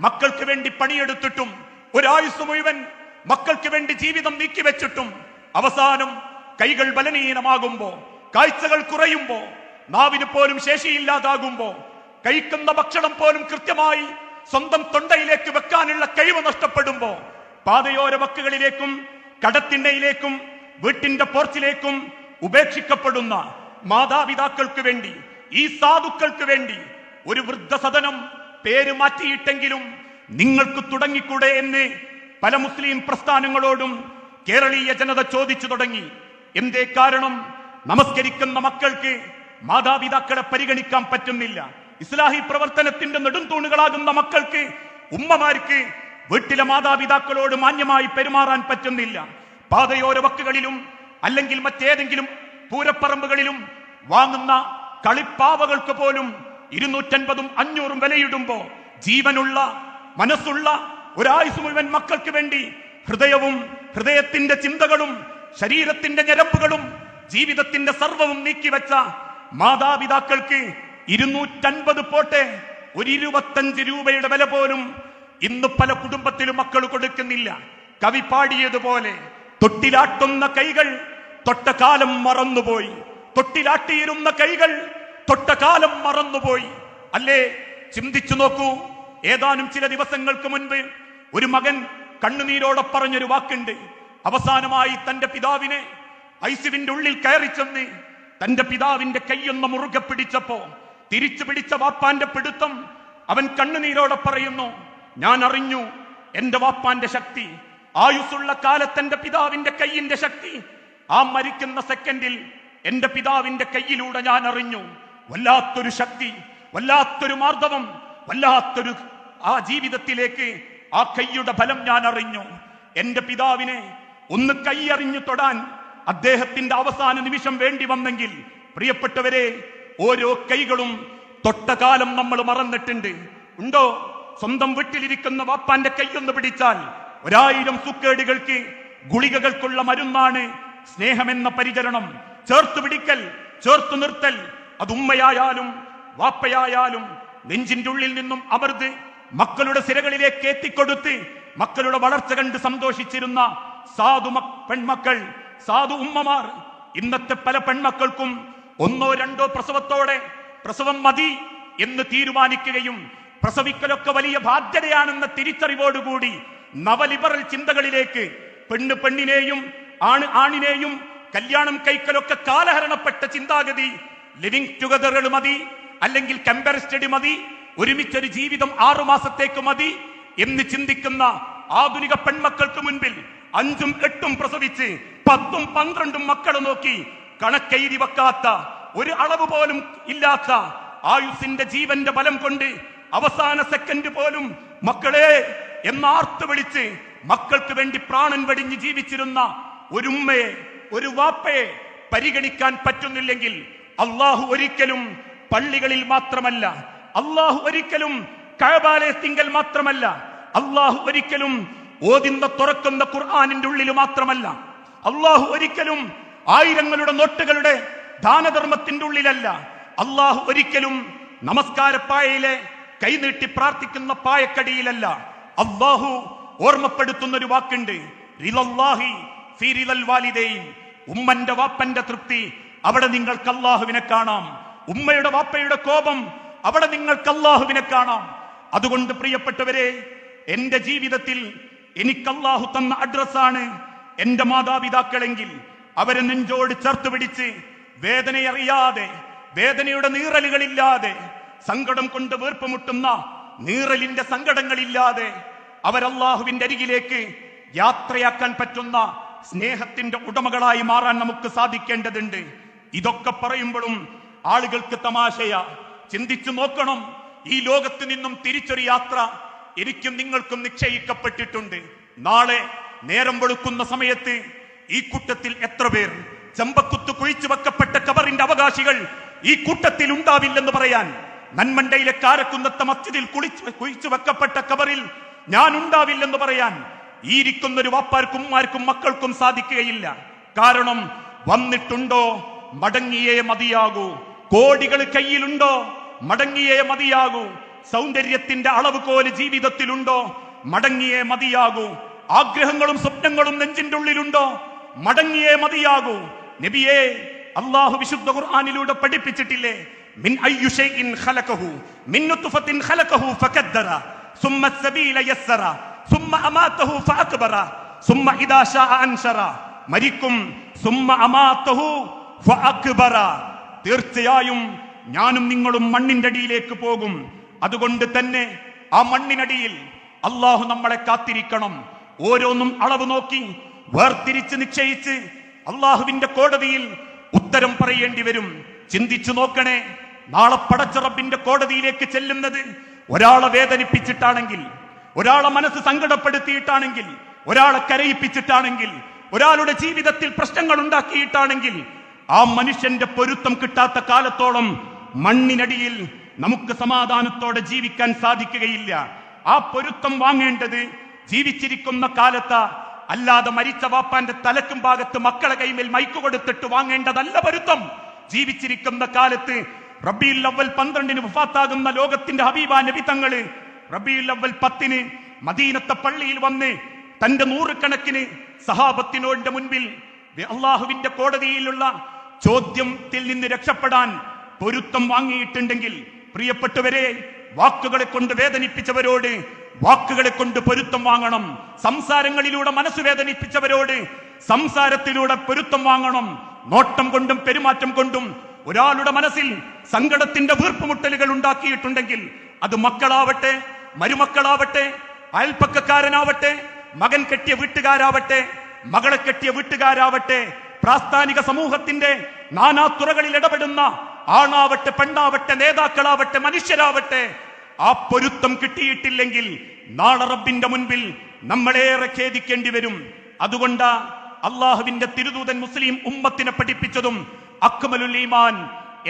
Speaker 1: മക്കൾക്ക് വേണ്ടി പണിയെടുത്തിട്ടും ഒരായുസ് മുഴുവൻ മക്കൾക്ക് വേണ്ടി ജീവിതം നീക്കിവെച്ചിട്ടും അവസാനം കൈകൾ ബലഹീനമാകുമ്പോ, കാഴ്ചകൾ കുറയുമ്പോ, നാവിന് പോലും ശേഷിയില്ലാതാകുമ്പോ, കഴിക്കുന്ന ഭക്ഷണം പോലും കൃത്യമായി സ്വന്തം തൊണ്ടയിലേക്ക് വെക്കാനുള്ള കഴിവ് നഷ്ടപ്പെടുമ്പോ പാതയോര വക്കുകളിലേക്കും കടത്തിണ്ണയിലേക്കും വീട്ടിന്റെ പോർച്ചിലേക്കും ഉപേക്ഷിക്കപ്പെടുന്ന മാതാപിതാക്കൾക്ക് വേണ്ടി, ഈ സാധുക്കൾക്ക് വേണ്ടി ഒരു വൃദ്ധസദനം പേര് മാറ്റിയിട്ടെങ്കിലും നിങ്ങൾക്ക് തുടങ്ങിക്കൂടെ എന്ന് പല മുസ്ലിം പ്രസ്ഥാനങ്ങളോടും കേരളീയ ജനത ചോദിച്ചു തുടങ്ങി. എന്തേ കാരണം? നമസ്കരിക്കുന്ന മക്കൾക്ക് മാതാപിതാക്കളെ പരിഗണിക്കാൻ പറ്റുന്നില്ല. ഇസ്ലാഹി പ്രവർത്തനത്തിന്റെ നെടുംതൂണുകളാകുന്ന മക്കൾക്ക്, ഉമ്മമാർക്ക് വീട്ടിലെ മാതാപിതാക്കളോട് മാന്യമായി പെരുമാറാൻ പറ്റുന്നില്ല. പാതയോര വക്കുകളിലും അല്ലെങ്കിൽ മറ്റേതെങ്കിലും പൂരപ്പറമ്പുകളിലും വാങ്ങുന്ന കളിപ്പാവകൾക്ക് പോലും 250 500 വിലയിടുമ്പോ ജീവനുള്ള മനസ്സുള്ള ഒരായുസ് മുഴുവൻ മക്കൾക്ക് വേണ്ടി ഹൃദയവും ഹൃദയത്തിന്റെ ചിന്തകളും ശരീരത്തിന്റെ ഞരമ്പുകളും ജീവിതത്തിന്റെ സർവവും നീക്കിവെച്ച മാതാപിതാക്കൾക്ക് 250 പോട്ടെ, ഒരു 25 രൂപയുടെ വില പോലും ഇന്ന് പല കുടുംബത്തിലും മക്കൾ കൊടുക്കുന്നില്ല. കവി പാടിയതുപോലെ തൊട്ടിലാട്ടുന്ന കൈകൾ തൊട്ട കാലം മറന്നുപോയി, തൊട്ടിലാട്ടിയിരുന്ന കൈകൾ തൊട്ട കാലം മറന്നുപോയി. അല്ലേ? ചിന്തിച്ചു നോക്കൂ. ഏതാനും ചില ദിവസങ്ങൾക്ക് മുൻപ് ഒരു മകൻ കണ്ണുനീരോടെ പറഞ്ഞൊരു വാക്കുണ്ട്. അവസാനമായി തന്റെ പിതാവിനെ ഐസിവിന്റെ ഉള്ളിൽ കയറി ചെന്ന് തന്റെ പിതാവിന്റെ കൈയൊന്ന് മുറുകെ പിടിച്ചപ്പോ തിരിച്ചു പിടിച്ച വാപ്പാന്റെ പിടുത്തം അവൻ കണ്ണുനീരോടെ പറയുന്നു, ഞാൻ അറിഞ്ഞു എന്റെ വാപ്പാന്റെ ശക്തി, ആയുസ്സുള്ള കാലത്ത് എന്റെ പിതാവിന്റെ കൈയിന്റെ ശക്തി ആ മരിക്കുന്ന സെക്കൻഡിൽ എന്റെ പിതാവിന്റെ കൈയിലൂടെ ഞാൻ അറിഞ്ഞു. വല്ലാത്തൊരു ശക്തി, വല്ലാത്തൊരു മാർദ്ദവം, വല്ലാത്തൊരു ആ ജീവിതത്തിലേക്ക് ആ കൈയുടെ ഫലം ഞാൻ അറിഞ്ഞു. എന്റെ പിതാവിനെ ഒന്ന് കൈയറിഞ്ഞു തൊടാൻ അദ്ദേഹത്തിന്റെ അവസാന നിമിഷം വേണ്ടി വന്നെങ്കിൽ, പ്രിയപ്പെട്ടവരെ, ഓരോ കൈകളും തൊട്ട കാലം നമ്മൾ മറന്നിട്ടുണ്ട്. ഉണ്ടോ? സ്വന്തം വീട്ടിലിരിക്കുന്ന വാപ്പാന്റെ കൈയൊന്ന് പിടിച്ചാൽ 1000 സുക്കേടുകൾക്ക് ഗുളികകൾക്കുള്ള മരുന്നാണ് സ്നേഹമെന്ന പരിചരണം. ചേർത്തു പിടിക്കൽ, ചേർത്തു നിർത്തൽ, അത് ഉമ്മയായാലും വാപ്പയായാലും നെഞ്ചിന്റെ ഉള്ളിൽ നിന്നും അമർന്ന് മക്കളുടെ സിരകളിലേക്ക് എത്തിക്കൊടുത്ത് മക്കളുടെ വളർച്ച കണ്ട് സന്തോഷിച്ചിരുന്ന സാധു പെൺമക്കൾ, സാധു ഉമ്മമാർ. ഇന്നത്തെ പല പെൺമക്കൾക്കും 1 2 പ്രസവത്തോടെ പ്രസവം മതി എന്ന് തീരുമാനിക്കുകയും പ്രസവിക്കലൊക്കെ വലിയ ബാധ്യതയാണെന്ന തിരിച്ചറിവോടുകൂടി നവലിബറൽ ചിന്തകളിലേക്ക് പെണ്ണ് പെണ്ണിനെയും ആണ് ആണിനെയും കല്യാണം കഴിക്കലൊക്കെ കാലഹരണപ്പെട്ട ചിന്താഗതി, ലിവിംഗ് ടുഗദറുകൾ മതി, അല്ലെങ്കിൽ കമ്പയർ സ്റ്റഡി മതി, ഒരുമിച്ചൊരു ജീവിതം 6 മാസത്തേക്ക് മതി എന്ന് ചിന്തിക്കുന്ന ആധുനിക പെൺമക്കൾക്ക് മുൻപിൽ 5ഉം 8ഉം പ്രസവിച്ച് 10ഉം 12ഉം മക്കളെ നോക്കി കണക്കെഴുതി വെക്കാത്ത, ഒരു അളവ് പോലും ഇല്ലാത്ത ആയുസിന്റെ ജീവന്റെ ബലം കൊണ്ട് അവസാന സെക്കൻഡ് പോലും മക്കളെ എന്നാർത്ത് വിളിച്ച് മക്കൾക്ക് വേണ്ടി പ്രാണൻ വെടിഞ്ഞ് ജീവിച്ചിരുന്ന ഒരു ഉമ്മയെ, ഒരു വാപ്പയെ പരിഗണിക്കാൻ പറ്റുന്നില്ലെങ്കിൽ അള്ളാഹു ഒരിക്കലും പള്ളികളിൽ മാത്രമല്ല, അള്ളാഹു ഒരിക്കലും കഅബാലയത്തിങ്കൽ മാത്രമല്ല, അള്ളാഹു ഒരിക്കലും ഓതിന്ന തുറക്കുന്ന ഖുർആനിന്റെ ഉള്ളിൽ മാത്രമല്ല, അള്ളാഹു ഒരിക്കലും ആയിരങ്ങളുടെ നോട്ടുകളുടെ ദാനധർമ്മത്തിന്റെ ഉള്ളിലല്ല, അള്ളാഹു ഒരിക്കലും നമസ്കാരപ്പായയിലെ കൈനീട്ടി പ്രാർത്ഥിക്കുന്ന പായക്കടിയിലല്ല. അള്ളാഹു ഓർമ്മപ്പെടുത്തുന്ന ഒരു വാക്കുണ്ട്, റിളല്ലാഹി ഫീ റിളൽ വാലിദൈൻ. ഉമ്മന്റെ വാപ്പന്റെ തൃപ്തി, അവിടെ നിങ്ങൾക്ക് അള്ളാഹുവിനെ കാണാം. ഉമ്മയുടെ വാപ്പയുടെ കോപം, അവിടെ നിങ്ങൾക്ക് അള്ളാഹുവിനെ കാണാം. അതുകൊണ്ട് പ്രിയപ്പെട്ടവരെ, എന്റെ ജീവിതത്തിൽ എനിക്ക് അള്ളാഹു തന്ന അഡ്രസ്സാണ് എന്റെ മാതാപിതാക്കളെങ്കിൽ അവരെ നെഞ്ചോട് ചേർത്ത് പിടിച്ച് വേദനയറിയാതെ, വേദനയുടെ നീറലുകളില്ലാതെ, സങ്കടം കൊണ്ട് വീർപ്പുമുട്ടുന്ന നീറലിന്റെ സങ്കടങ്ങളില്ലാതെ അവരല്ലാഹുവിന്റെ അരികിലേക്ക് യാത്രയാക്കാൻ പറ്റുന്ന സ്നേഹത്തിന്റെ ഉടമകളായി മാറാൻ നമുക്ക് സാധിക്കേണ്ടതുണ്ട്. ഇതൊക്കെ പറയുമ്പോഴും ആളുകൾക്ക് തമാശയാ. ചിന്തിച്ചു നോക്കണം, ഈ ലോകത്ത് നിന്നും തിരിച്ചൊരു യാത്ര എനിക്കും നിങ്ങൾക്കും നിശ്ചയിക്കപ്പെട്ടിട്ടുണ്ട്. നാളെ നേരം വെളുക്കുന്ന സമയത്ത് ഈ കൂട്ടത്തിൽ എത്ര പേർ ചെമ്പക്കുത്ത് കുഴിച്ചു വെക്കപ്പെട്ട കബറിന്റെ അവകാശികൾ ഈ കൂട്ടത്തിൽ ഉണ്ടാവില്ലെന്ന് പറയാൻ? നന്മണ്ടയിലെ കാരക്കുന്നത്തെ മസ്ജിദിൽ കുഴിച്ചു വെക്കപ്പെട്ട കബറിൽ ഞാൻ ഉണ്ടാവില്ലെന്ന് പറയാൻ ഈ ഇരിക്കുന്ന ഒരു വാപ്പാർക്കും ഉമ്മാർക്കും മക്കൾക്കും സാധിക്കുകയില്ല. കാരണം വന്നിട്ടുണ്ടോ മടങ്ങിയേ മതിയാകൂ. കോടികൾ കയ്യിലുണ്ടോ മടങ്ങിയേ മതിയാകൂ. സൗന്ദര്യത്തിന്റെ അളവ് കോല് ജീവിതത്തിലുണ്ടോ മടങ്ങിയേ മതിയാകൂ. ആഗ്രഹങ്ങളും സ്വപ്നങ്ങളും നെഞ്ചിന്റെ ഉള്ളിലുണ്ടോ മടങ്ങിയേ മതിയാകൂ. നബിയെ, അല്ലാഹു വിശുദ്ധ ഖുർആനിലൂടെ പഠിപ്പിച്ചിട്ടില്ലേ? മിൻ അയ്യു ഷൈഇൻ ഖലഖഹു മിൻ നുത്ഫത്തിൻ ഖലഖഹു ഫഖദ്ദറ സുമ്മ സബീല യസ്സറ സുമ്മ അമാതഹു ഫഅക്ബറ സുമ്മ ഇദാ ശാഅ അൻശറ. മരിക്കും. സുമ്മ അമാതഹു ഫഅക്ബറ. തീർച്ചയായും ഞാനും നിങ്ങളും മണ്ണിന്റെ അടിയിലേക്ക് പോകും. അതുകൊണ്ട് തന്നെ ആ മണ്ണിനടിയിൽ അല്ലാഹു നമ്മളെ കാത്തിരിക്കണം. ഓരോന്നും അളവ് നോക്കി വേർതിരിച്ച് നിശ്ചയിച്ച് അള്ളാഹുവിന്റെ കോടതിയിൽ ഉത്തരം പറയേണ്ടി വരും. ചിന്തിച്ചു നോക്കണേ, നാളെ പടച്ച റബ്ബിന്റെ കോടതിയിലേക്ക് ചെല്ലുന്നത് ഒരാളെ വേദനിപ്പിച്ചിട്ടാണെങ്കിൽ, ഒരാളെ മനസ്സ് സങ്കടപ്പെടുത്തിയിട്ടാണെങ്കിൽ, ഒരാളെ കരയിപ്പിച്ചിട്ടാണെങ്കിൽ, ഒരാളുടെ ജീവിതത്തിൽ പ്രശ്നങ്ങൾ ഉണ്ടാക്കിയിട്ടാണെങ്കിൽ, ആ മനുഷ്യന്റെ പൊരുത്തം കിട്ടാത്ത കാലത്തോളം മണ്ണിനടിയിൽ നമുക്ക് സമാധാനത്തോടെ ജീവിക്കാൻ സാധിക്കുകയില്ല. ആ പൊരുത്തം വാങ്ങേണ്ടത് ജീവിച്ചിരിക്കുന്ന കാലത്ത്, അല്ലാതെ മരിച്ച വാപ്പാന്റെ തലക്കും ഭാഗത്ത് മക്കളെ കൈമേൽ മൈക്ക് കൊടുത്തിട്ട് വാങ്ങേണ്ടതല്ല പൊരുത്തം. ജീവിച്ചിരിക്കുന്ന കാലത്ത് റബീഉൽ അവ്വൽ 12 വഫാത്താകുന്ന ലോകത്തിന്റെ ഹബീബാ നബി തങ്ങള് റബീഉൽ അവ്വൽ 10 മദീനത്തെ പള്ളിയിൽ വന്ന് തന്റെ 100 കണക്കിന് സഹാബത്തിനോന്റെ മുൻപിൽ അള്ളാഹുവിന്റെ കോടതിയിലുള്ള ചോദ്യത്തിൽ നിന്ന് രക്ഷപ്പെടാൻ പൊരുത്തം വാങ്ങിയിട്ടുണ്ടെങ്കിൽ, പ്രിയപ്പെട്ടവരെ, വാക്കുകളെ കൊണ്ട് വേദനിപ്പിച്ചവരോട് വാക്കുകളെ കൊണ്ട് പൊരുത്തം വാങ്ങണം. സംസാരങ്ങളിലൂടെ മനസ്സ് വേദനിപ്പിച്ചവരോട് സംസാരത്തിലൂടെ പൊരുത്തം വാങ്ങണം. നോട്ടം കൊണ്ടും പെരുമാറ്റം കൊണ്ടും ഒരാളുടെ മനസ്സിൽ സങ്കടത്തിന്റെ വീർപ്പുമുട്ടലുകൾ ഉണ്ടാക്കിയിട്ടുണ്ടെങ്കിൽ, അത് മക്കളാവട്ടെ, മരുമക്കളാവട്ടെ, അയൽപ്പക്കക്കാരനാവട്ടെ, മകൻ കെട്ടിയ വീട്ടുകാരാവട്ടെ, മകളെ കെട്ടിയ വീട്ടുകാരാവട്ടെ, പ്രാസ്ഥാനിക സമൂഹത്തിന്റെ നാനാതുറകളിൽ ഇടപെടുന്ന ആണാവട്ടെ, പെണ്ണാവട്ടെ, നേതാക്കളാവട്ടെ, മനുഷ്യരാവട്ടെ, ആ പൊരുത്തം കിട്ടിയിട്ടില്ലെങ്കിൽ നാളെ റബ്ബിന്റെ മുൻപിൽ നമ്മളേറെ ഖേദിക്കേണ്ടി വരും. അതുകൊണ്ട് അള്ളാഹുവിന്റെ തിരുദൂതൻ മുസ്ലിം ഉമ്മത്തിനെ പഠിപ്പിച്ചതും അക്മലുൽ ഈമാൻ.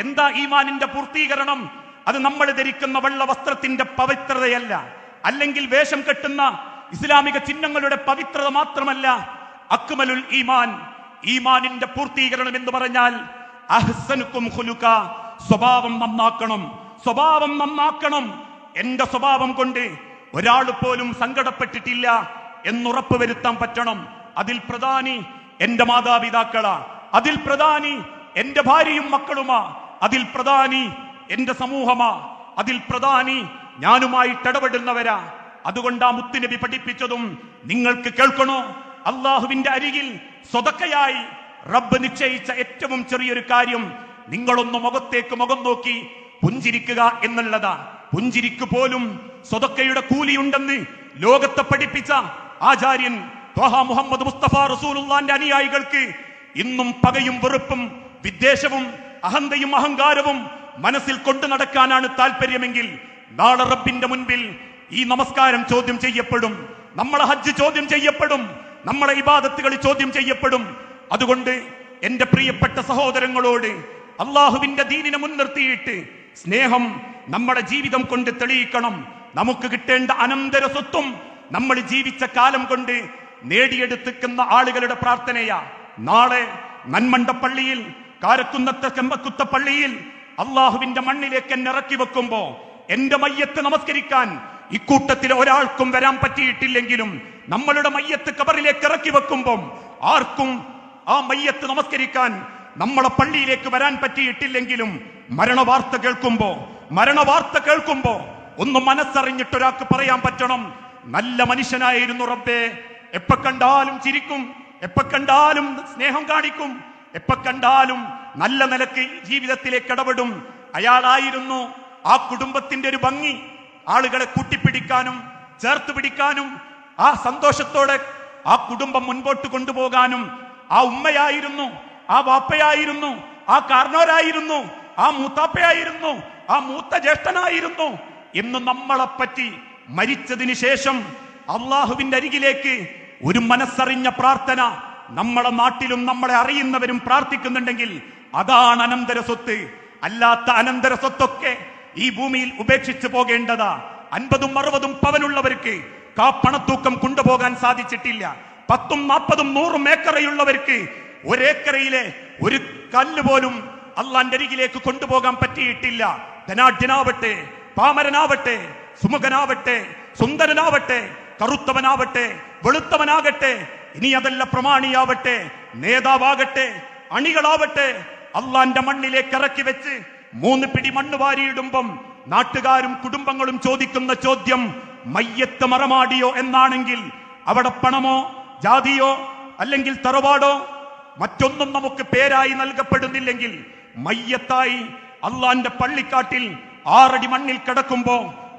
Speaker 1: എന്താ ഈമാനിന്റെ പൂർത്തീകരണം? അത് നമ്മൾ ധരിക്കുന്ന വെള്ള വസ്ത്രത്തിന്റെ പവിത്രതയല്ല, അല്ലെങ്കിൽ വേഷം കെട്ടുന്ന ഇസ്ലാമിക ചിഹ്നങ്ങളുടെ പവിത്രത മാത്രമല്ല. അക്മലുൽ ഈമാൻ, ഈമാനിന്റെ പൂർത്തീകരണം എന്ന് പറഞ്ഞാൽ അഹ്സനുക്കും ഖുലുക, സ്വഭാവം നന്നാക്കണം. സ്വഭാവം നന്നാക്കണം. എന്റെ സ്വഭാവം കൊണ്ട് ഒരാൾ പോലും സങ്കടപ്പെട്ടിട്ടില്ല എന്നുറപ്പ് വരുത്താൻ പറ്റണം. അതിൽ പ്രധാനി എന്റെ മാതാപിതാക്കളാ, അതിൽ പ്രധാനി എന്റെ ഭാര്യയും മക്കളുമാ, അതിൽ പ്രധാനി എന്റെ സമൂഹമാ, അതിൽ പ്രധാനി ഞാനുമായിട്ട് ഇടപെടുന്നവരാ. അതുകൊണ്ട് ആ മുത്തുനബി പഠിപ്പിച്ചതും നിങ്ങൾക്ക് കേൾക്കണോ? അള്ളാഹുവിന്റെ അരികിൽ സ്വതക്കയായി റബ്ബ് നിശ്ചയിച്ച ഏറ്റവും ചെറിയൊരു കാര്യം നിങ്ങളൊന്ന് മുഖത്തേക്ക് മുഖം നോക്കി പുഞ്ചിരിക്കുക എന്നുള്ളതാ. പുഞ്ചിരിക്ക് പോലും സ്വതക്കയുടെ കൂലിയുണ്ടെന്ന് ലോകത്തെ പഠിപ്പിച്ച ആചാര്യൻ ത്വഹ മുഹമ്മദ് മുസ്തഫ റസൂലുള്ളാന്റെ അനുയായികൾക്ക് ഇന്നും പകയും വെറുപ്പും വിദ്വേഷവും അഹന്തയും അഹങ്കാരവും മനസ്സിൽ കൊണ്ടു നടക്കാനാണ് താല്പര്യമെങ്കിൽ, നാളെ റബ്ബിന്റെ മുൻപിൽ ഈ നമസ്കാരം ചോദ്യം ചെയ്യപ്പെടും, നമ്മളെ ഹജ്ജ് ചോദ്യം ചെയ്യപ്പെടും, നമ്മളെ ഇബാദത്തുകൾ ചോദ്യം ചെയ്യപ്പെടും. അതുകൊണ്ട് എന്റെ പ്രിയപ്പെട്ട സഹോദരങ്ങളോട് അള്ളാഹുവിന്റെ ദീനിനെ മുൻനിർത്തിയിട്ട് സ്നേഹം നമ്മുടെ ജീവിതം കൊണ്ട് തെളിയിക്കണം. നമുക്ക് കിട്ടേണ്ട അനന്തര സ്വത്തും നമ്മൾ ജീവിച്ച കാലം കൊണ്ട് നേടിയെടുത്തിക്കുന്ന ആളുകളുടെ പ്രാർത്ഥനയാ. നാളെ നന്മണ്ട പള്ളിയിൽ, കാരക്കുന്നത്തെ ചെമ്പക്കുത്ത പള്ളിയിൽ അള്ളാഹുവിന്റെ മണ്ണിലേക്ക് എന്നെ ഇറക്കി വെക്കുമ്പോ എന്റെ മയ്യത്ത് നമസ്കരിക്കാൻ ഇക്കൂട്ടത്തിൽ ഒരാൾക്കും വരാൻ പറ്റിയിട്ടില്ലെങ്കിലും, നമ്മളുടെ മയ്യത്ത് കബറിലേക്ക് ഇറക്കി വെക്കുമ്പോൾ ആർക്കും ആ മയ്യത്ത് നമസ്കരിക്കാൻ നമ്മളെ പള്ളിയിലേക്ക് വരാൻ പറ്റിയിട്ടില്ലെങ്കിലും, മരണവാർത്ത കേൾക്കുമ്പോ ഒന്ന് മനസ്സറിഞ്ഞിട്ട് ഒരാൾക്ക് പറയാൻ പറ്റണം, നല്ല മനുഷ്യനായിരുന്നു റബ്ബേ. എപ്പ കണ്ടാലും ചിരിക്കും, എപ്പ കണ്ടാലും സ്നേഹം കാണിക്കും, എപ്പ കണ്ടാലും നല്ല നിലക്ക് ജീവിതത്തിലേക്ക് ഇടപെടും. അയാളായിരുന്നു ആ കുടുംബത്തിന്റെ ഒരു ഭംഗി. ആളുകളെ കൂട്ടിപ്പിടിക്കാനും ചേർത്ത് പിടിക്കാനും ആ സന്തോഷത്തോടെ ആ കുടുംബം മുൻപോട്ട് കൊണ്ടുപോകാനും ആ ഉമ്മയായിരുന്നു, ആ വാപ്പയായിരുന്നു, ആ കാരണവരായിരുന്നു, ആ മൂത്താപ്പയായിരുന്നു, ആ മൂത്ത ജ്യേഷ്ഠനായിരുന്നു എന്ന് നമ്മളെപ്പറ്റി മരിച്ചതിന് ശേഷം അള്ളാഹുവിന്റെ അരികിലേക്ക് ഒരു മനസ്സറിഞ്ഞ പ്രാർത്ഥന നമ്മളെ നാട്ടിലും നമ്മളെ അറിയുന്നവരും പ്രാർത്ഥിക്കുന്നുണ്ടെങ്കിൽ അതാണ് അനന്തര സ്വത്ത്. അല്ലാത്ത അനന്തര സ്വത്തൊക്കെ ഈ ഭൂമിയിൽ ഉപേക്ഷിച്ചു പോകേണ്ടതാ. 50ഉം 60ഉം പവനുള്ളവർക്ക് പണത്തൂക്കം കൊണ്ടുപോകാൻ സാധിച്ചിട്ടില്ല. 10ഉം 40ഉം 100ഉം ഏക്കറയുള്ളവർക്ക് ഒരേക്കറയിലെ ഒരു കല്ല് പോലും അള്ളാന്റെ അരികിലേക്ക് കൊണ്ടുപോകാൻ പറ്റിയിട്ടില്ല. ധനാഢ്യനാവട്ടെ, പാമരനാവട്ടെ, സുമുഖനാവട്ടെ, സുന്ദരനാവട്ടെ, കറുത്തവനാവട്ടെ, വെളുത്തവനാകട്ടെ, ഇനി അതല്ല പ്രമാണിയാവട്ടെ, നേതാവാകട്ടെ, അണികളാവട്ടെ, അള്ളാന്റെ മണ്ണിലേക്ക് ഇറക്കി വെച്ച് 3 പിടി മണ്ണ് വാരിയിടുമ്പം നാട്ടുകാരും കുടുംബങ്ങളും ചോദിക്കുന്ന ചോദ്യം മയ്യത്ത് മറമാടിയോ എന്നാണെങ്കിൽ അവിടെ പണമോ ജാതിയോ അല്ലെങ്കിൽ തറവാടോ മറ്റൊന്നും നമുക്ക് പേരായി നൽകപ്പെടുന്നില്ലെങ്കിൽ മയ്യത്തായി അള്ളാന്റെ പള്ളിക്കാട്ടിൽ 6 അടി മണ്ണിൽ കിടക്കുമ്പോ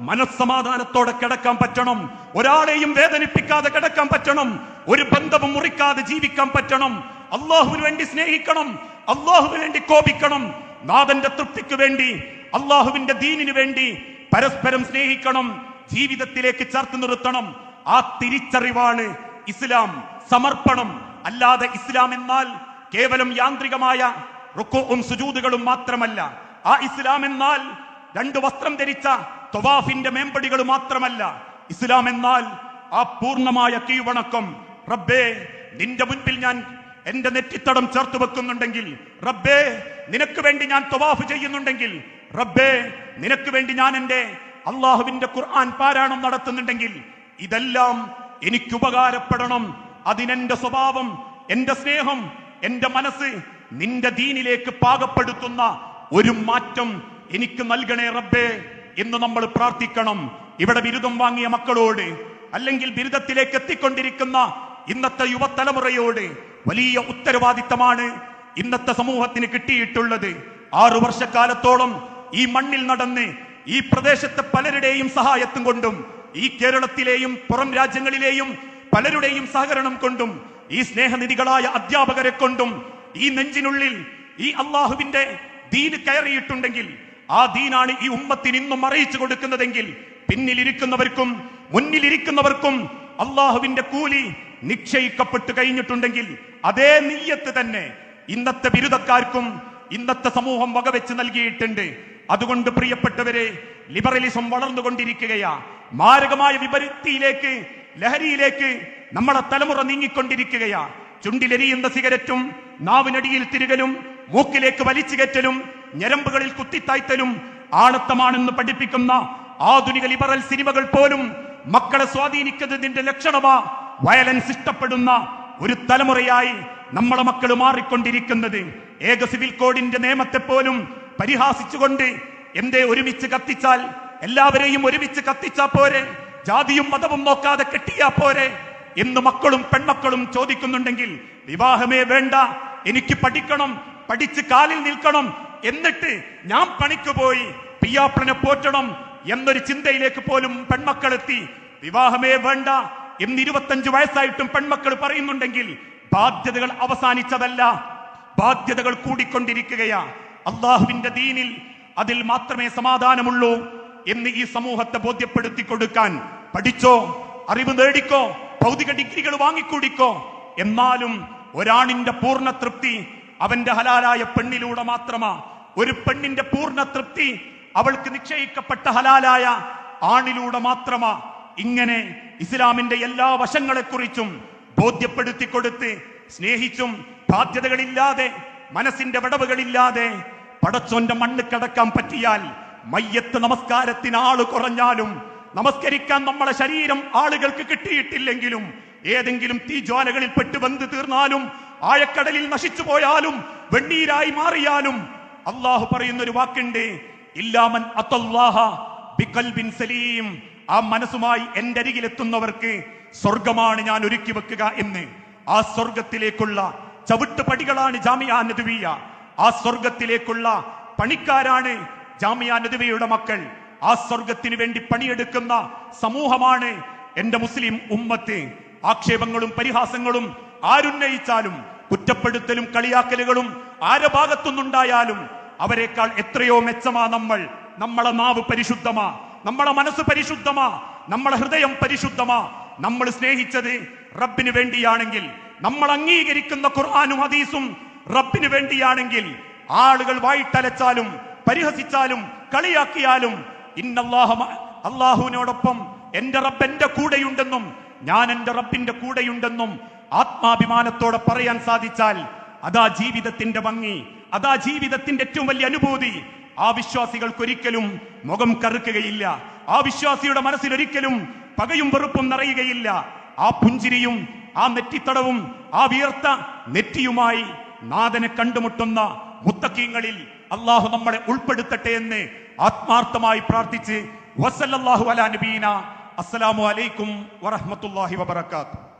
Speaker 1: മനസ്സമാധാനത്തോടെ കിടക്കാൻ പറ്റണം. ഒരാളെയും വേദനിപ്പിക്കാതെ കിടക്കാൻ പറ്റണം. ഒരു ബന്ധവും മുറിക്കാതെ ജീവിക്കാൻ പറ്റണം. അള്ളാഹുവിന് വേണ്ടി സ്നേഹിക്കണം, അള്ളാഹുവിന് വേണ്ടി കോപിക്കണം, നാഥന്റെ തൃപ്തിക്ക് വേണ്ടി അള്ളാഹുവിന്റെ ദീനിനു വേണ്ടി പരസ്പരം സ്നേഹിക്കണം, ജീവിതത്തിലേക്ക് ചേർത്ത് നിർത്തണം. ആ തിരിച്ചറിവാണ് ഇസ്ലാം, സമർപ്പണം. അല്ലാതെ ഇസ്ലാം എന്നാൽ കേവലം യാന്ത്രികമായ റുക്കൂഉം സുജൂദുകളും മാത്രമല്ല. ആ ഇസ്ലാം എന്നാൽ 2 വസ്ത്രം ധരിച്ച തവാഫിന്റെ മേമ്പടികൾ മാത്രമല്ല. ഇസ്ലാം എന്നാൽ ആ പൂർണ്ണമായ കീഴ്വണക്കം. റബ്ബേ, നിന്റെ മുൻപിൽ ഞാൻ എന്റെ നെറ്റിത്തടം ചേർത്ത് വെക്കുന്നുണ്ടെങ്കിൽ, റബ്ബേ നിനക്ക് വേണ്ടി ഞാൻ തവാഫ് ചെയ്യുന്നുണ്ടെങ്കിൽ, റബ്ബേ നിനക്ക് വേണ്ടി ഞാൻ എന്റെ അള്ളാഹുവിന്റെ ഖുർആൻ പാരായണം നടത്തുന്നുണ്ടെങ്കിൽ ഇതെല്ലാം എനിക്ക് ഉപകാരപ്പെടണം. അതിനെന്റെ സ്വഭാവം, എന്റെ സ്നേഹം, എന്റെ മനസ്സ് നിന്റെ ദീനിലേക്ക് പാകപ്പെടുത്തുന്ന ഒരു മാറ്റം എനിക്ക് നൽകണേ റബ്ബേ എന്ന് നമ്മൾ പ്രാർത്ഥിക്കണം. ഇവിടെ ബിരുദം വാങ്ങിയ മക്കളോട്, അല്ലെങ്കിൽ ബിരുദത്തിലേക്ക് എത്തിക്കൊണ്ടിരിക്കുന്ന ഇന്നത്തെ യുവതലമുറയോട് വലിയ ഉത്തരവാദിത്തമാണ് ഇന്നത്തെ സമൂഹത്തിന് കിട്ടിയിട്ടുള്ളത്. 6 വർഷക്കാലത്തോളം ഈ മണ്ണിൽ നടന്ന് ഈ പ്രദേശത്തെ പലരുടെയും സഹായത്തും കൊണ്ടും ഈ കേരളത്തിലെയും പുറം രാജ്യങ്ങളിലെയും പലരുടെയും സഹകരണം കൊണ്ടും ഈ സ്നേഹനിധികളായ അധ്യാപകരെ കൊണ്ടും ഈ നെഞ്ചിനുള്ളിൽ ഈ അള്ളാഹുവിന്റെ ദീന് കയറിയിട്ടുണ്ടെങ്കിൽ, ആ ദീനാണ് ഈ ഉമ്മത്തിന് ഇന്നും അറിയിച്ചു കൊടുക്കുന്നതെങ്കിൽ, പിന്നിലിരിക്കുന്നവർക്കും മുന്നിലിരിക്കുന്നവർക്കും അള്ളാഹുവിന്റെ കൂലി നിശ്ചയിക്കപ്പെട്ടു കഴിഞ്ഞിട്ടുണ്ടെങ്കിൽ അതേ നിയ്യത്ത് തന്നെ ഇന്നത്തെ ബിരുദക്കാർക്കും ഇന്നത്തെ സമൂഹം വകവെച്ച് നൽകിയിട്ടുണ്ട്. അതുകൊണ്ട് പ്രിയപ്പെട്ടവരെ, ലിബറലിസം വളർന്നുകൊണ്ടിരിക്കുകയാ. മാരകമായ വിപരീതത്തിലേക്ക്, ലഹരിയിലേക്ക് നമ്മളെ തലമുറ നീങ്ങിക്കൊണ്ടിരിക്കുകയാ. ചുണ്ടിലെരിയുന്ന സിഗരറ്റും നാവിനടിയിൽ തിരുകലും മൂക്കിലേക്ക് വലിച്ചു കയറ്റലും ഞരമ്പുകളിൽ കുത്തിത്തായ്ത്തലും ആണത്തമാണെന്ന് പഠിപ്പിക്കുന്ന ആധുനിക ലിബറൽ സിനിമകൾ പോലും മക്കളെ സ്വാധീനിക്കുന്നതിന്റെ ലക്ഷണമാ വയലൻസ് ഇഷ്ടപ്പെടുന്ന ഒരു തലമുറയായി നമ്മളെ മക്കൾ മാറിക്കൊണ്ടിരിക്കുന്നത്. ഏക സിവിൽ കോഡിന്റെ നിയമത്തെ പോലും പരിഹാസിച്ചുകൊണ്ട് എന്തേ ഒരുമിച്ച് കത്തിച്ചാൽ എല്ലാവരെയും ഒരുമിച്ച് കത്തിച്ചാ പോരെ, ജാതിയും മതവും നോക്കാതെ കെട്ടിയാ പോരെ എന്ന് മക്കളും പെൺമക്കളും ചോദിക്കുന്നുണ്ടെങ്കിൽ, വിവാഹമേ വേണ്ട, എനിക്ക് പഠിക്കണം, പഠിച്ച് കാലിൽ നിൽക്കണം, എന്നിട്ട് ഞാൻ പണിക്ക് പോയി പിയ്യാപ്പനെ പോറ്റണം എന്നൊരു ചിന്തയിലേക്ക് പോലും പെൺമക്കളെത്തി. വിവാഹമേ വേണ്ട എന്ന് 25 വയസ്സായിട്ടും പെൺമക്കൾ പറയുന്നുണ്ടെങ്കിൽ ബാധ്യതകൾ അവസാനിച്ചതല്ല, ബാധ്യതകൾ കൂടിക്കൊണ്ടിരിക്കുകയാ. അള്ളാഹുവിന്റെ ദീനിൽ അതിൽ മാത്രമേ സമാധാനമുള്ളൂ എന്ന് ഈ സമൂഹത്തെ ബോധ്യപ്പെടുത്തി കൊടുക്കാൻ പഠിച്ചോ, അറിവ് നേടിക്കോ, ഭൗതിക ഡിഗ്രികൾ വാങ്ങിക്കൂടിക്കോ. എന്നാലും ഒരാണിന്റെ പൂർണ്ണ തൃപ്തി അവന്റെ ഹലാലായ പെണ്ണിലൂടെ മാത്രമാ. ഒരു പെണ്ണിന്റെ പൂർണ്ണ തൃപ്തി അവൾക്ക് നിശ്ചയിക്കപ്പെട്ട ഹലാലായ ആണിലൂടെ മാത്രമാ. ഇങ്ങനെ ഇസ്ലാമിന്റെ എല്ലാ വശങ്ങളെക്കുറിച്ചും ബോധ്യപ്പെടുത്തി കൊടുത്ത് സ്നേഹിച്ചും ബാധ്യതകളില്ലാതെ മനസ്സിന്റെ വിടവുകളില്ലാതെ പടച്ചോന്റെ മണ്ണ് കടക്കാൻ പറ്റിയാൽ മയ്യത്ത് നമസ്കാരത്തിന് ആള് കുറഞ്ഞാലും, നമസ്കരിക്കാൻ നമ്മളെ ശരീരം ആളുകൾക്ക് കിട്ടിയിട്ടില്ലെങ്കിലും, ഏതെങ്കിലും തീജ്വാലകളിൽ പെട്ട് വെന്ത് തീർന്നാലും, ആഴക്കടലിൽ നശിച്ചു പോയാലും, വെണ്ണീരായി മാറിയാലും അള്ളാഹു പറയുന്ന ഒരു വാക്കുണ്ട്, ഇല്ലാമൻ അത്തല്ലാഹ ബിഖൽബിൻ സലീം. ആ മനസ്സുമായി എന്റെ അരികിലെത്തുന്നവർക്ക് സ്വർഗമാണ് ഞാൻ ഒരുക്കി വെക്കുക എന്ന്. ആ സ്വർഗത്തിലേക്കുള്ള ചവിട്ടുപടികളാണ് ജാമിഅ നദവിയ. ആ സ്വർഗത്തിലേക്കുള്ള പണിക്കാരാണ് ജാമിഅ നദവിയുടെ മക്കൾ. ആ സ്വർഗത്തിന് വേണ്ടി പണിയെടുക്കുന്ന സമൂഹമാണ് എന്റെ മുസ്ലിം ഉമ്മത്ത്. ആക്ഷേപങ്ങളും പരിഹാസങ്ങളും ആരുന്നയിച്ചാലും, കുറ്റപ്പെടുത്തലും കളിയാക്കലുകളും ആരുടെ ഭാഗത്തുനിന്നുണ്ടായാലും അവരെക്കാൾ എത്രയോ മെച്ചമാ നമ്മൾ. നമ്മളെ നാവ് പരിശുദ്ധമാ, നമ്മളെ മനസ്സ് പരിശുദ്ധമാ, നമ്മളെ ഹൃദയം പരിശുദ്ധമാ. നമ്മൾ സ്നേഹിച്ചത് റബ്ബിന് വേണ്ടിയാണെങ്കിൽ, നമ്മൾ അംഗീകരിക്കുന്ന ഖുർആനും ഹദീസും റബ്ബിന് വേണ്ടിയാണെങ്കിൽ, ആളുകൾ വായിട്ടലച്ചാലും പരിഹസിച്ചാലും കളിയാക്കിയാലും അള്ളാഹുവിനോടൊപ്പം എന്റെ റബ്ബ് എന്റെ കൂടെയുണ്ടെന്നും ഞാൻ എന്റെ റബ്ബിന്റെ കൂടെയുണ്ടെന്നും ആത്മാഭിമാനത്തോടെ പറയാൻ സാധിച്ചാൽ അതാ ജീവിതത്തിന്റെ ഭംഗി, അതാ ജീവിതത്തിന്റെ ഏറ്റവും വലിയ അനുഭൂതി. ആ വിശ്വാസികൾക്കൊരിക്കലും മുഖം കറുക്കുകയില്ല. ആ വിശ്വാസിയുടെ മനസ്സിൽ ഒരിക്കലും പകയും വെറുപ്പും നിറയുകയില്ല. ആ പുഞ്ചിരിയും ആ നെറ്റിത്തടവും ആ വിയർത്ത നെറ്റിയുമായി നാഥനെ കണ്ടുമുട്ടുന്ന മുത്തഖീങ്ങളിൽ അള്ളാഹു നമ്മളെ ഉൾപ്പെടുത്തട്ടെ എന്ന് ആത്മാർത്ഥമായി പ്രാർത്ഥിച്ച് വസല്ലല്ലാഹു അലാ നബീന. അസ്സലാമു അലൈക്കും വറഹ്മത്തുള്ളാഹി വബറകാതുഹു.